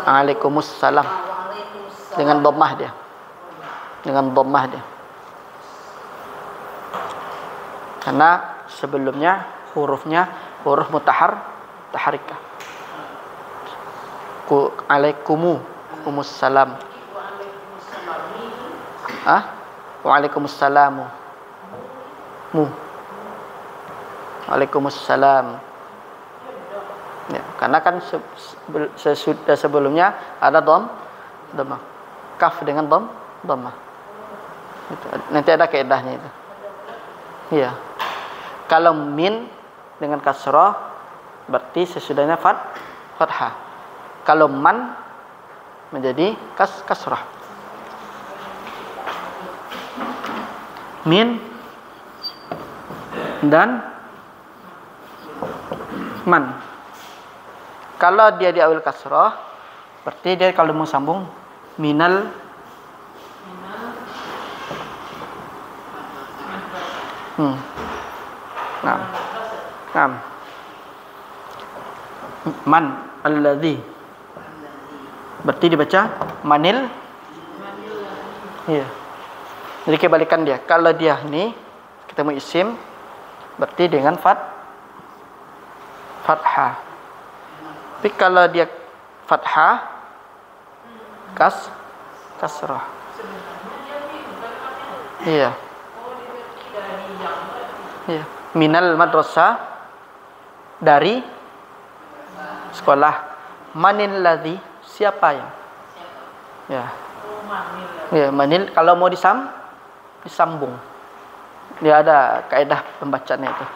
Waalaikumsalam. Dengan dhammah dia. Dengan dhammah dia. Karena sebelumnya hurufnya huruf mutaharrikah. Waalaikumsalam. Waalaikumsalam. Waalaikumsalam. Ya, karena kan sesudah sebelumnya ada dhammah. Kaf dengan dhammah. Itu. Nanti ada kaidahnya itu. Iya. Kalau min dengan kasrah berarti sesudahnya fathah. Kalau man menjadi kasrah. Min dan man. Kalau dia di awal kasrah, berarti dia kalau mau sambung minal man alladzi. Berarti dibaca manil. Iya. Jadi kebalikan dia. Kalau dia ini ketemu isim, berarti dengan fathah. Tapi kalau dia fathah kasrah. Iya. Iya. Minal madrasah, dari sekolah. Manil ladzi, siapa yang? Ya. Ya, manil kalau mau disambung. Dia ada kaidah pembacaannya itu.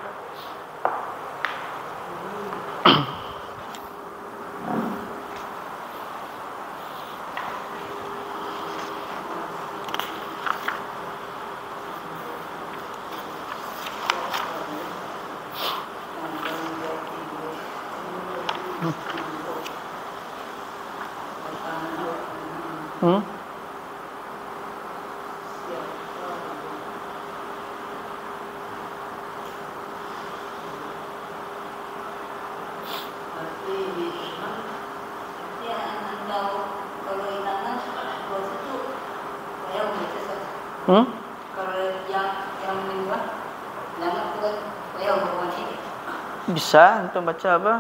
Bisa untuk baca apa?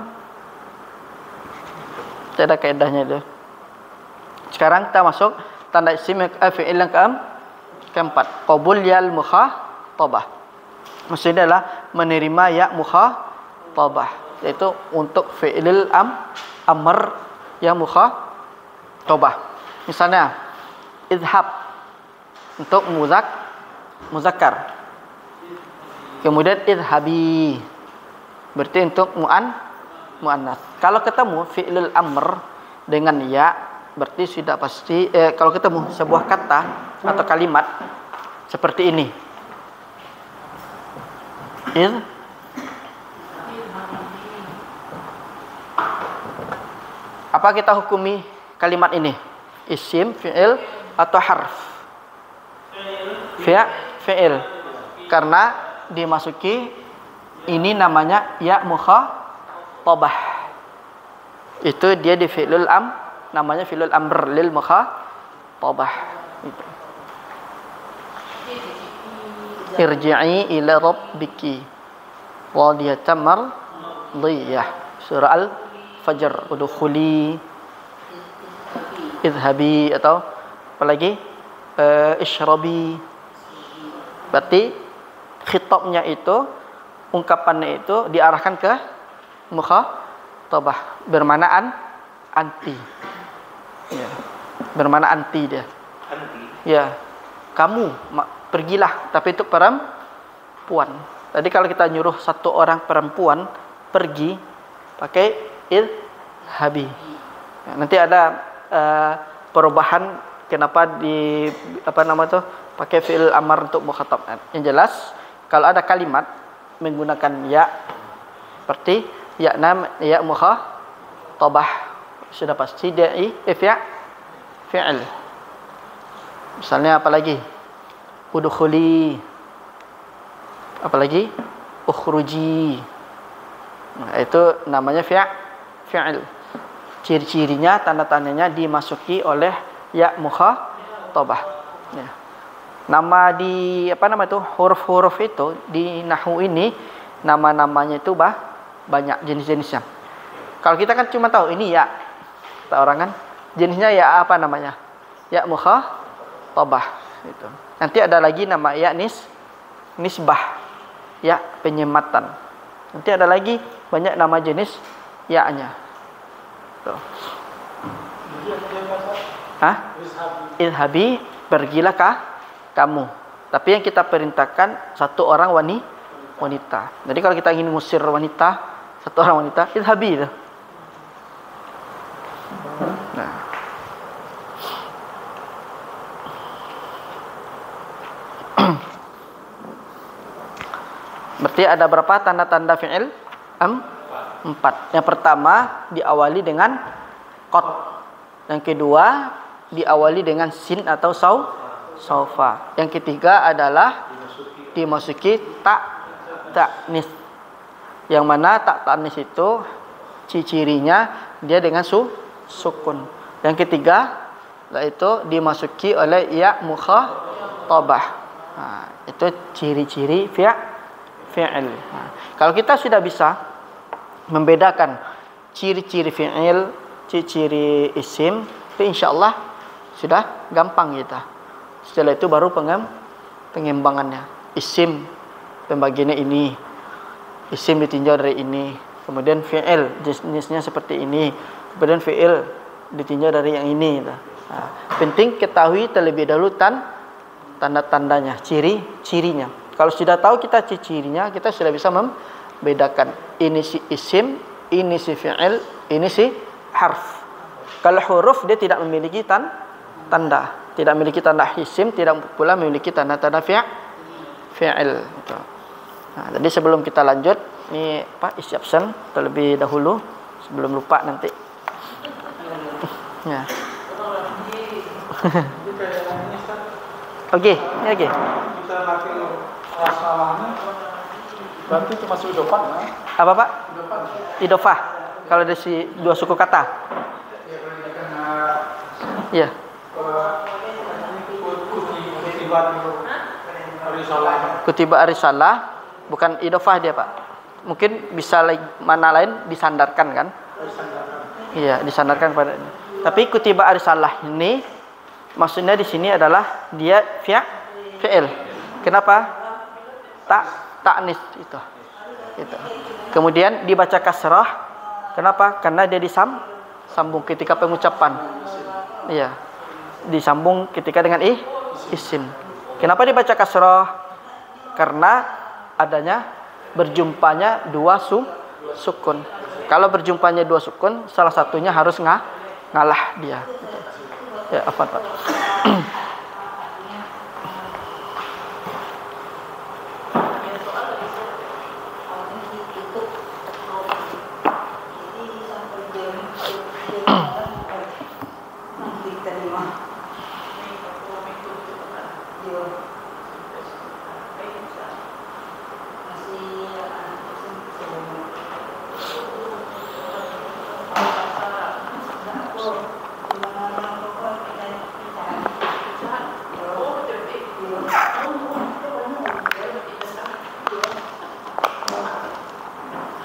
Tidak ada kaedahnya itu. Sekarang kita masuk tanda isim fi'il yang keempat. Qabul yal mukhatabah. Maksudnya adalah menerima ya mukhatabah, yaitu untuk fi'il amr yang mukhatabah. Misalnya idhab untuk muzakkar. Kemudian idhabi berarti untuk muannas. Kalau ketemu fi'il amr dengan ya, berarti sudah pasti kalau ketemu sebuah kata atau kalimat seperti ini. Apa kita hukumi kalimat ini? Isim, fi'il atau harf? Fi'il. Karena dimasuki ini namanya ya mukhatabah. Itu dia di fi'lul namanya fi'lul amr lil mukhatabah. Irji'i ila rabbiki radiyatan mardiyah. Surah Al-Fajr. Udkhuli, idhabi, atau apalagi ishrabi. Berarti khitabnya itu, ungkapannya itu diarahkan ke mukhatabah, bermakna anti. Ya. Bermakna anti dia. Anti. Ya. Kamu pergilah, tapi itu perempuan. Tadi kalau kita nyuruh satu orang perempuan pergi, pakai idhabi. Ya, nanti ada perubahan kenapa di pakai fi'il amar untuk mukhatab. Yang jelas kalau ada kalimat menggunakan ya seperti ya mukhatabah, sudah pasti dia fi'il. Misalnya apalagi udkhuli, apalagi ukhruji. Nah, itu namanya fi'il. Ciri-cirinya, tanda-tandanya dimasuki oleh ya mukhatabah. Ya. Nama di huruf-huruf itu di nahwu ini, nama-namanya itu banyak jenis-jenisnya. Kalau kita kan cuma tahu ini ya, kata orang kan jenisnya ya apa namanya? Ya mukhatabah itu. Nanti ada lagi nama ya nisbah, ya penyematan. Nanti ada lagi banyak nama jenis ya-nya. Tuh. Idhabi, pergilah kamu. Tapi yang kita perintahkan satu orang wanita. Jadi kalau kita ingin ngusir wanita, satu orang wanita, idhabi itu. Nah. Berarti ada berapa tanda-tanda fi'il? 4. Yang pertama diawali dengan qad. Yang kedua diawali dengan sin atau saufa. Yang ketiga adalah dimasuki ta'nis. Yang mana ta'nis itu cirinya dia dengan sukun. Yang ketiga yaitu dimasuki oleh ya mukhatabah. Nah, itu ciri-ciri fi'il. Nah, kalau kita sudah bisa membedakan ciri-ciri fi'il, ciri-ciri isim, itu insyaallah sudah gampang kita. Setelah itu baru pengembangannya. Isim pembagiannya ini, isim ditinjau dari ini. Kemudian fi'il jenisnya seperti ini. Kemudian fi'il ditinjau dari yang ini. Nah, penting ketahui terlebih dahulu tanda-tandanya, ciri-cirinya. Kalau sudah tahu kita ciri-cirinya, kita sudah bisa membedakan ini si isim, ini si fi'il, ini si harf. Kalau huruf dia tidak memiliki tanda, tidak memiliki tanda isim, tidak pula memiliki tanda-tanda fi'il. Nah, jadi sebelum kita lanjut, ini isi absen terlebih dahulu sebelum lupa nanti. Ya. Jadi kayak ini Ustaz, Oke, ini oke. kita pakai masalahnya berarti itu masih idofah ya? Apa Pak? Idofah. Idofah. Kalau dari si dua suku kata. Ya kalau karena Iya. kutiban risalah. Kutiba arisalah bukan idofah dia Pak. Mungkin bisa mana lain disandarkan kan? Iya, disandarkan pada. Tapi kutiba arisalah ini maksudnya di sini adalah dia fi'il. Kenapa? Ta'nis itu. Itu. Kemudian dibaca kasrah. Kenapa? Karena dia disambung ketika pengucapan. Iya. Disambung ketika dengan isim. Kenapa dibaca kasrah? Karena adanya berjumpanya dua sukun. Kalau berjumpanya dua sukun, salah satunya harus ngalah dia. Ya, apa Pak?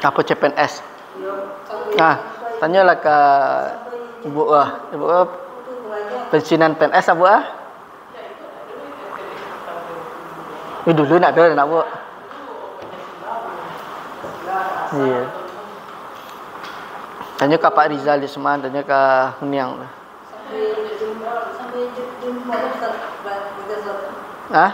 Apa CPNS? Nah, tanyalah ke Ibu Ibu pensiunan PNS Bu dulu nak ada nak Bu. Iya. Tanya ke Pak Rizal di Seman, tanya ke Huniang. Hah?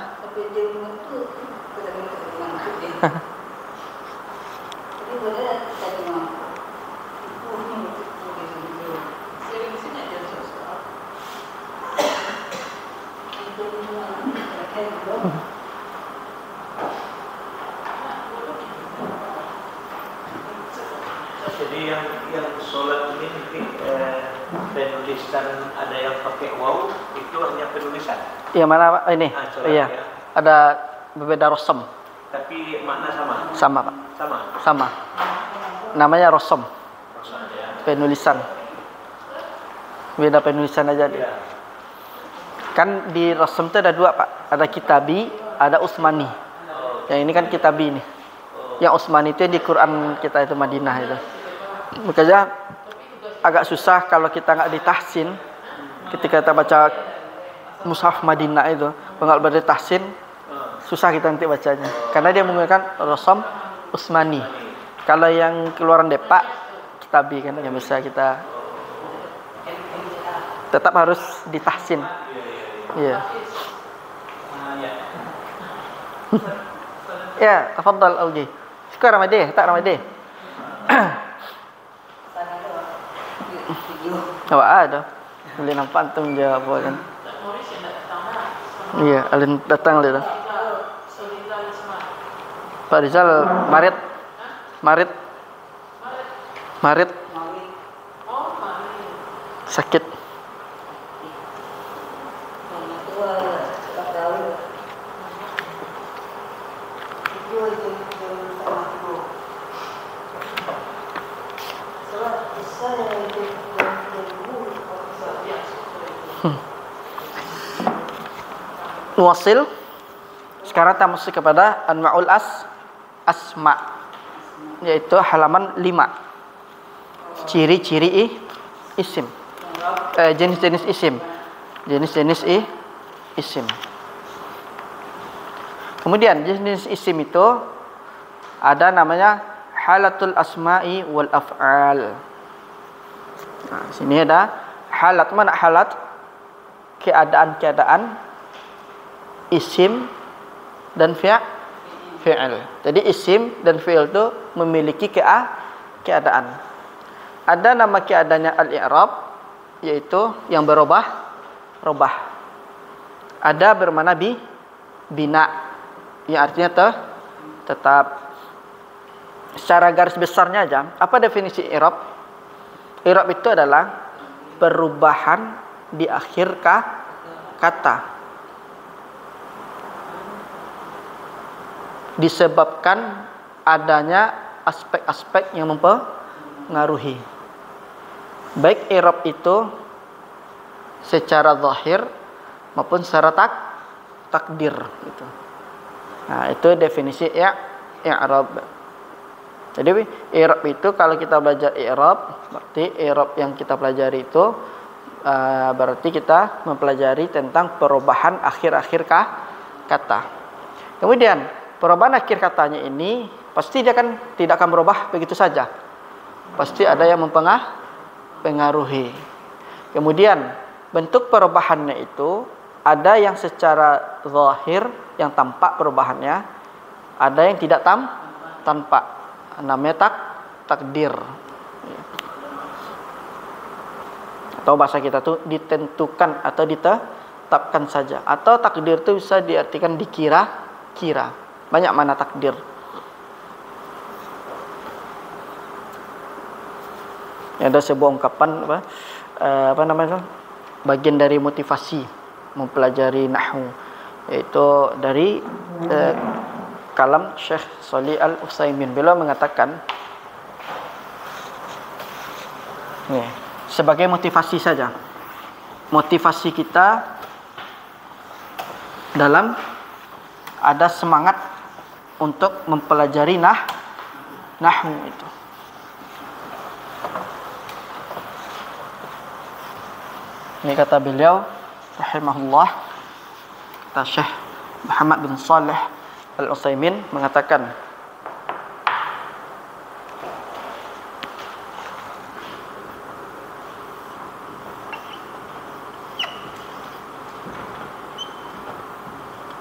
Jadi yang sholat ini mungkin penulisan ada yang pakai waw itu hanya penulisan. Yang mana Pak? Ini. Sholat, Iya. ya. Ada berbeda rosem. Tapi makna sama. Sama Pak. Sama. Sama. Namanya rosem. Penulisan. Beda penulisan aja dia. Ya. Kan di rosem itu ada dua Pak. Ada kitabi, ada usmani. Yang ini kan kitabi nih. Yang usmani itu di Quran kita itu Madinah itu. Makanya agak susah kalau kita nggak ditahsin. Ketika kita baca mushaf Madinah itu, kalau nggak ditahsin, susah kita nanti bacanya. Karena dia menggunakan rosem usmani. Kalau yang keluaran Depak, kitabi kan yang bisa kita tetap harus ditahsin. Iya. Ya, tafadhal Auji. Sekarang Ramadhan, tak Ramadhan. Awak ada. Boleh nampak antum jawab kan. Iya, alin datang dia. Pak Rizal Marit. Sakit. Nuwasil. Sekarang kita masuk kepada Anma'ul Asma, yaitu halaman 5. Ciri-ciri isim. Jenis-jenis isim. Jenis-jenis isim. Kemudian jenis isim itu ada namanya halatul asma'i wal af'al. Nah, sini ada halat. Mana halat? Keadaan-keadaan isim dan fi'il. Jadi isim dan fi'il itu memiliki keadaan. Ada nama keadaannya al-i'rab, yaitu yang berubah. Ada bermakna bina, yang artinya tetap. Secara garis besarnya aja, apa definisi i'rab? I'rab itu adalah perubahan di akhir kata. Disebabkan adanya aspek-aspek yang mempengaruhi. Baik i'rab itu secara zahir maupun secara takdir gitu. Nah, itu definisi i'rab. Jadi i'rab itu kalau kita belajar i'rab, berarti i'rab yang kita pelajari itu berarti kita mempelajari tentang perubahan akhir-akhir kata. Kemudian perubahan akhir katanya ini pasti dia kan tidak akan berubah begitu saja. Pasti ada yang mempengaruhi. Kemudian bentuk perubahannya itu ada yang secara zahir yang tampak perubahannya, ada yang tidak tampak. Namanya takdir. Atau bahasa kita tuh ditentukan atau ditetapkan saja. Atau takdir itu bisa diartikan dikira-kira. Banyak mana takdir. Ada sebuah ungkapan apa namanya? Bagian dari motivasi mempelajari nahwu, yaitu dari kalam Syekh Shalih Al-Utsaimin. Beliau mengatakan sebagai motivasi saja. Motivasi kita dalam ada semangat untuk mempelajari nahwu itu. Ini kata beliau rahimahullah, kata Syekh Muhammad bin Shalih Al-Utsaimin mengatakan,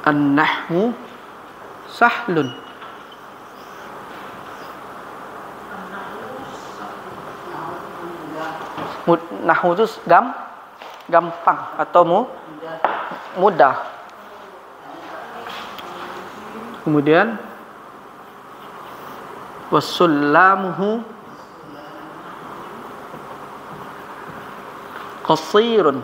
an-nahwu sahlun. Nahwu itu gampang atau mudah. Kemudian wasullamuhu qasirun.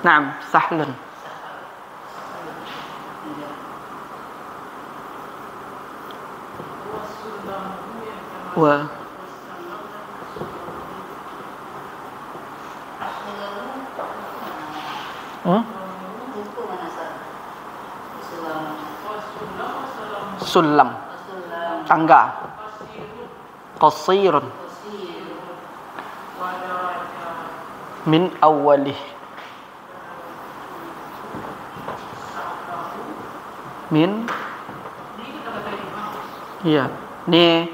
Naam, sahlun. Wa Sulam, tangga. Qasirun min awalih. Iya, ini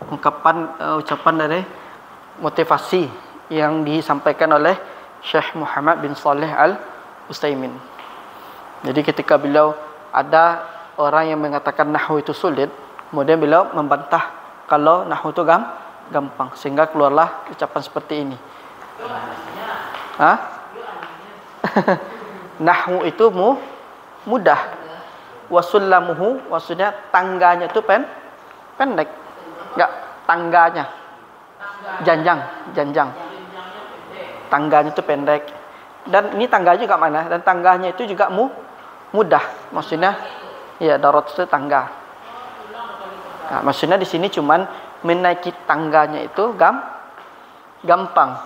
ucapan dari motivasi yang disampaikan oleh Syekh Muhammad bin Shalih Al-Utsaimin. Jadi ketika beliau ada orang yang mengatakan nahwu itu sulit, kemudian beliau membantah kalau nahwu itu gampang, sehingga keluarlah ucapan seperti ini. Nahwu itu mudah. Wasullamuhu, maksudnya tangganya itu pendek. Enggak, tangganya. Janjang. Tangganya itu pendek. Dan ini tangga juga mana? Dan tangganya itu juga mudah. Maksudnya ya darat itu tangga. Nah, maksudnya di sini cuman menaiki tangganya itu gampang.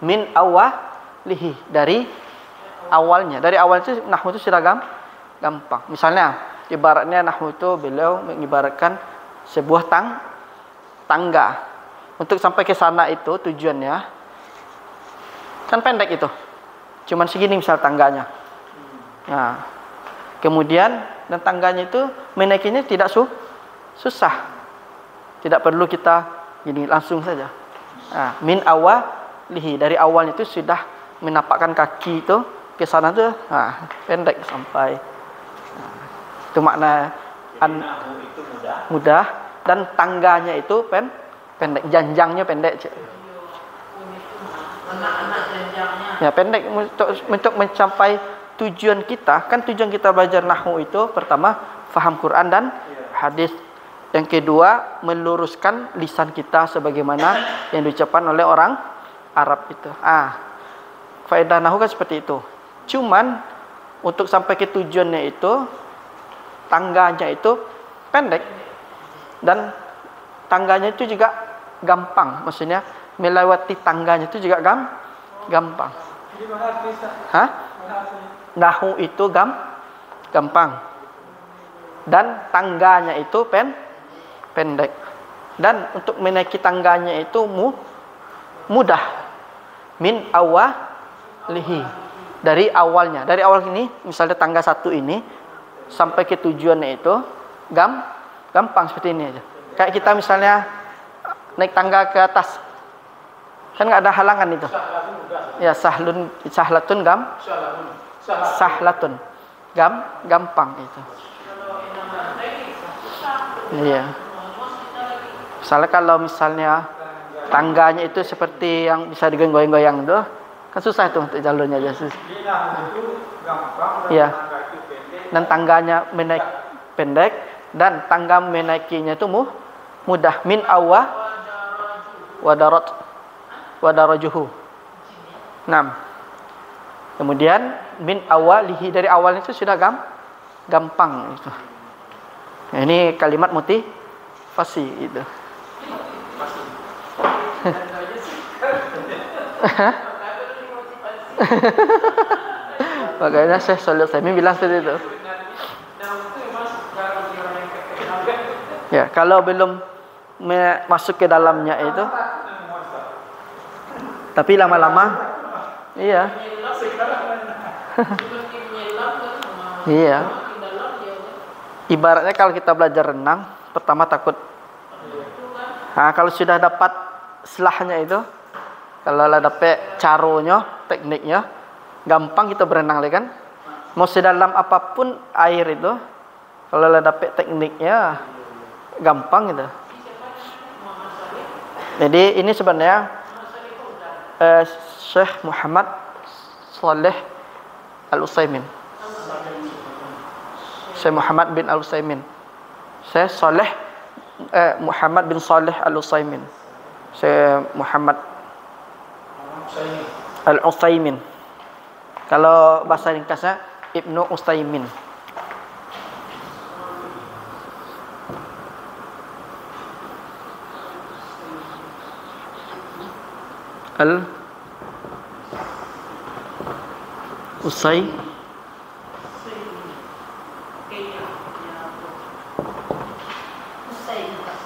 Min awalihi, dari awalnya. Dari awal itu nahwu itu sudah gampang. Misalnya ibaratnya nahwu itu beliau mengibaratkan sebuah tangga. Untuk sampai ke sana itu tujuannya kan pendek itu. Cuman segini misal tangganya. Nah, kemudian dan tangganya itu menaikinya tidak susah. Tidak perlu kita gini langsung saja. Nah, min awalihi, dari awalnya itu sudah menapakkan kaki itu ke sana tuh. Nah, pendek sampai. Nah, itu makna itu mudah dan tangganya itu pendek, janjangnya pendek. Anak-anak janjangnya Ya, pendek untuk mencapai tujuan kita. Kan tujuan kita belajar nahwu itu pertama faham Quran dan hadis. Yang kedua, meluruskan lisan kita sebagaimana yang diucapkan oleh orang Arab itu. Faedah nahwu kan seperti itu. Cuman untuk sampai ke tujuannya itu tangganya itu pendek dan tangganya itu juga gampang. Maksudnya melewati tangganya itu juga gampang. Hah? Nahwu itu gampang. Dan tangganya itu pendek. Dan untuk menaiki tangganya itu mudah. Min awalihi. Dari awalnya. Dari awal ini, misalnya tangga 1 ini sampai ke tujuannya itu gampang seperti ini aja. Kayak kita misalnya naik tangga ke atas. Kan nggak ada halangan itu. Ya, sahlatun gampang itu. Iya. Misalnya kalau misalnya tangganya itu seperti yang bisa digoyang-goyang itu, kan susah itu untuk jalurnya aja. Iya. Dan tangganya pendek dan tangga menaikinya itu mudah. Min wadarajuhu. 6. Kemudian min awalihi, dari awalnya itu sudah gampang itu. Nah, ini kalimat motivasi itu. Makanya Syekh Shalih Utsaimin bilang seperti itu. Ya, kalau belum masuk ke dalamnya itu, tapi lama-lama, iya. Iya. Ibaratnya kalau kita belajar renang, pertama takut. Nah, kalau sudah dapat selahnya itu, kalau lah dapat caronya, tekniknya, gampang kita berenang lagi kan. Mau sedalam apapun air itu, kalau lah dapat tekniknya, gampang gitu. Jadi ini sebenarnya Syekh Muhammad Shalih Al-Utsaimin. Syekh Muhammad bin Al-Utsaimin. Syekh Muhammad bin Shalih Al-Utsaimin. Syekh Muhammad Al-Utsaimin. Kalau bahasa ringkasnya Ibnu Utsaimin.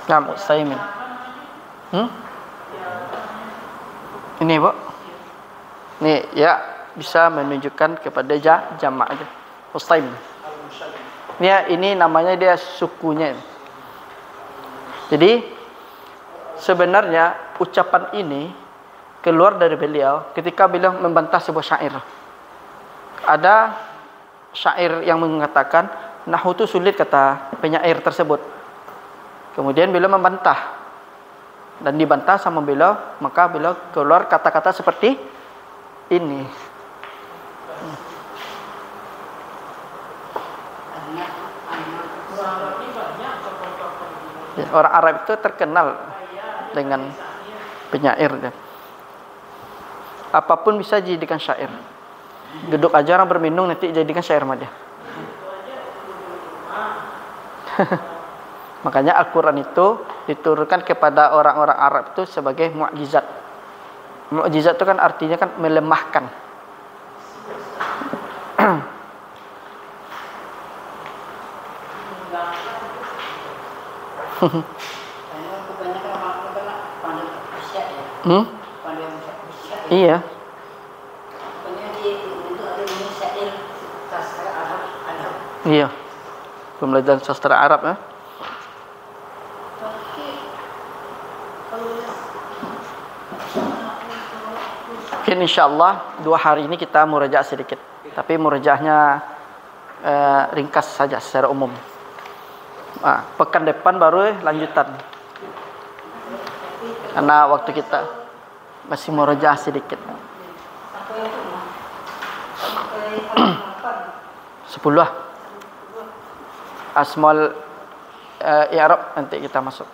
Utsaimin. Ini, Bu. Nih, ya, bisa menunjukkan kepada jamak aja. Utsaimin. Ini namanya dia sukunya. Jadi sebenarnya ucapan ini keluar dari beliau ketika beliau membantah sebuah syair. Ada syair yang mengatakan nahwu itu sulit, kata penyair tersebut. Kemudian beliau membantah dan dibantah sama beliau, maka beliau keluar kata-kata seperti ini. Ya, orang Arab itu terkenal dengan penyair. Apapun bisa dijadikan syair. Duduk aja orang berminung nanti jadikan syair sama dia. Makanya Al-Quran itu diturunkan kepada orang-orang Arab itu sebagai mukjizat. Mukjizat itu kan artinya kan melemahkan. Iya. Iya. Pembelajaran sastra Arab ya. Mungkin insyaallah 2 hari ini kita murajaah sedikit. Tapi murajaahnya ringkas saja secara umum. Pekan depan baru lanjutan. Karena waktu kita masih murajaah sedikit. 10 lah. Asmaul i'rab nanti kita masuk.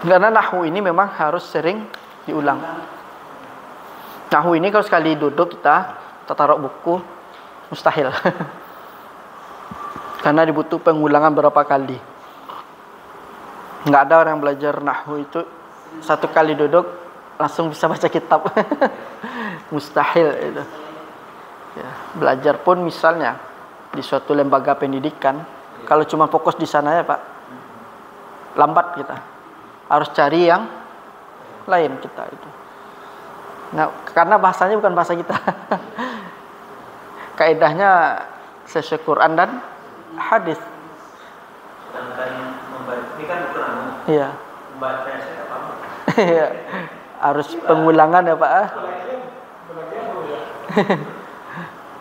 Karena nahwu ini memang harus sering diulang. Nahwu ini kalau sekali duduk kita taruh buku mustahil. Karena dibutuh pengulangan berapa kali. Nggak ada orang yang belajar nahwu itu satu kali duduk langsung bisa baca kitab. Mustahil itu. Ya, belajar pun misalnya di suatu lembaga pendidikan, kalau cuma fokus di sana ya Pak, lambat kita. Harus cari yang lain kita itu. Nah, karena bahasanya bukan bahasa kita. Kaidahnya sesuai Quran dan hadis. Sedangkan membaca ini kan Quran. Iya. Membaca saya apa? Iya. Harus pengulangan ya Pak.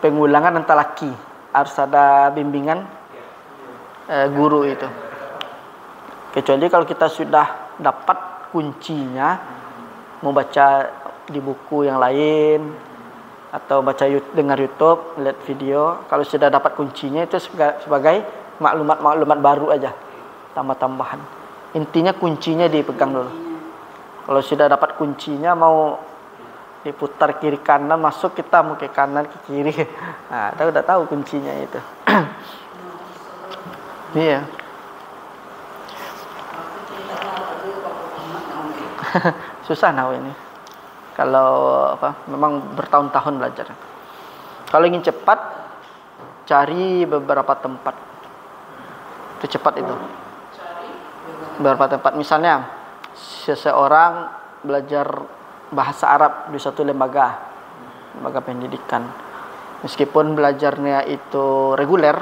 Pengulangan dan talaki. Harus ada bimbingan guru itu. Kecuali kalau kita sudah dapat kuncinya, mau baca di buku yang lain atau baca dengar YouTube, lihat video, kalau sudah dapat kuncinya itu sebagai maklumat-maklumat baru aja, tambah-tambahan. Intinya kuncinya dipegang dulu. Kalau sudah dapat kuncinya, mau diputar kiri kanan, masuk kita mau ke kanan ke kiri, nah kita udah tahu kuncinya itu. Iya. Susah nahwu ini. Kalau memang bertahun-tahun belajar. Kalau ingin cepat, cari beberapa tempat. Itu cepat itu. Beberapa tempat. Misalnya, seseorang belajar bahasa Arab di suatu lembaga pendidikan. Meskipun belajarnya itu reguler,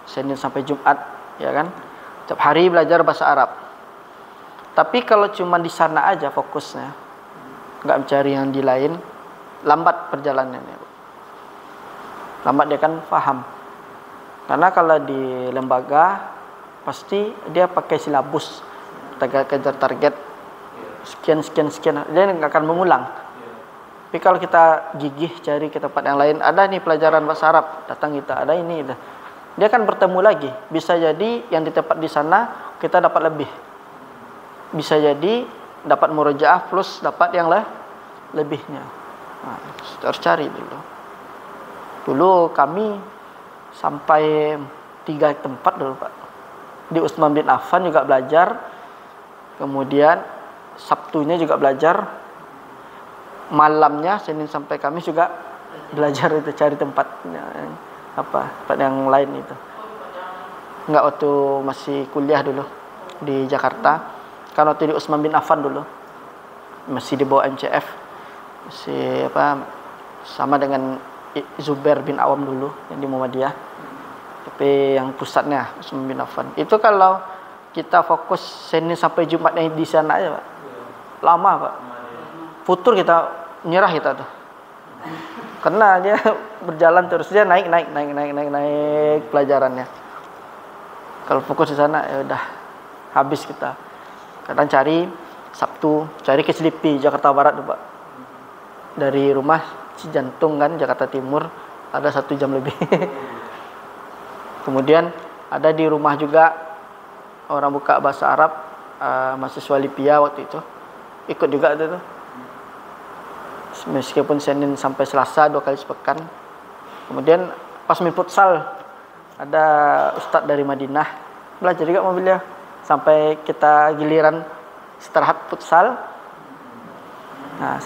Senin sampai Jumat, ya kan? Setiap hari belajar bahasa Arab. Tapi kalau cuma di sana aja fokusnya, nggak mencari yang di lain, lambat perjalanannya. Lambat dia kan paham. Karena kalau di lembaga pasti dia pakai silabus, kejar target sekian, dia nggak akan mengulang. Tapi kalau kita gigih cari ke tempat yang lain, ada nih pelajaran bahasa Arab, datang kita, ada ini, dia akan bertemu lagi. Bisa jadi yang di tempat di sana kita dapat lebih. Bisa jadi dapat murojaah plus dapat yang lebihnya. Nah, harus cari dulu. Dulu kami sampai 3 tempat dulu Pak. Di Utsman bin Affan juga belajar. Kemudian Sabtunya juga belajar. Malamnya Senin sampai Kamis juga belajar itu, cari tempat yang lain itu. Enggak, waktu masih kuliah dulu di Jakarta. Kan waktu di Utsman bin Affan dulu masih di bawah MCF, masih sama dengan Zubair bin Awam dulu yang di Muhammadiyah, tapi yang pusatnya Utsman bin Affan. Itu kalau kita fokus Senin sampai Jumat yang di sana aja Pak, lama Pak. Futur kita nyerah kita tuh, karena dia berjalan terus, dia naik pelajarannya. Kalau fokus di sana ya udah habis kita. Kadang cari Sabtu, cari ke Selipi, Jakarta Barat tuh Pak. Dari rumah Cijantung kan, Jakarta Timur, ada 1 jam lebih. Kemudian ada di rumah juga orang buka bahasa Arab, mahasiswa Lipia waktu itu. Ikut juga itu. Meskipun Senin sampai Selasa 2 kali sepekan. Kemudian pas main futsal, ada ustadz dari Madinah, belajar juga mobilnya. Sampai kita giliran istirahat futsal. Nah,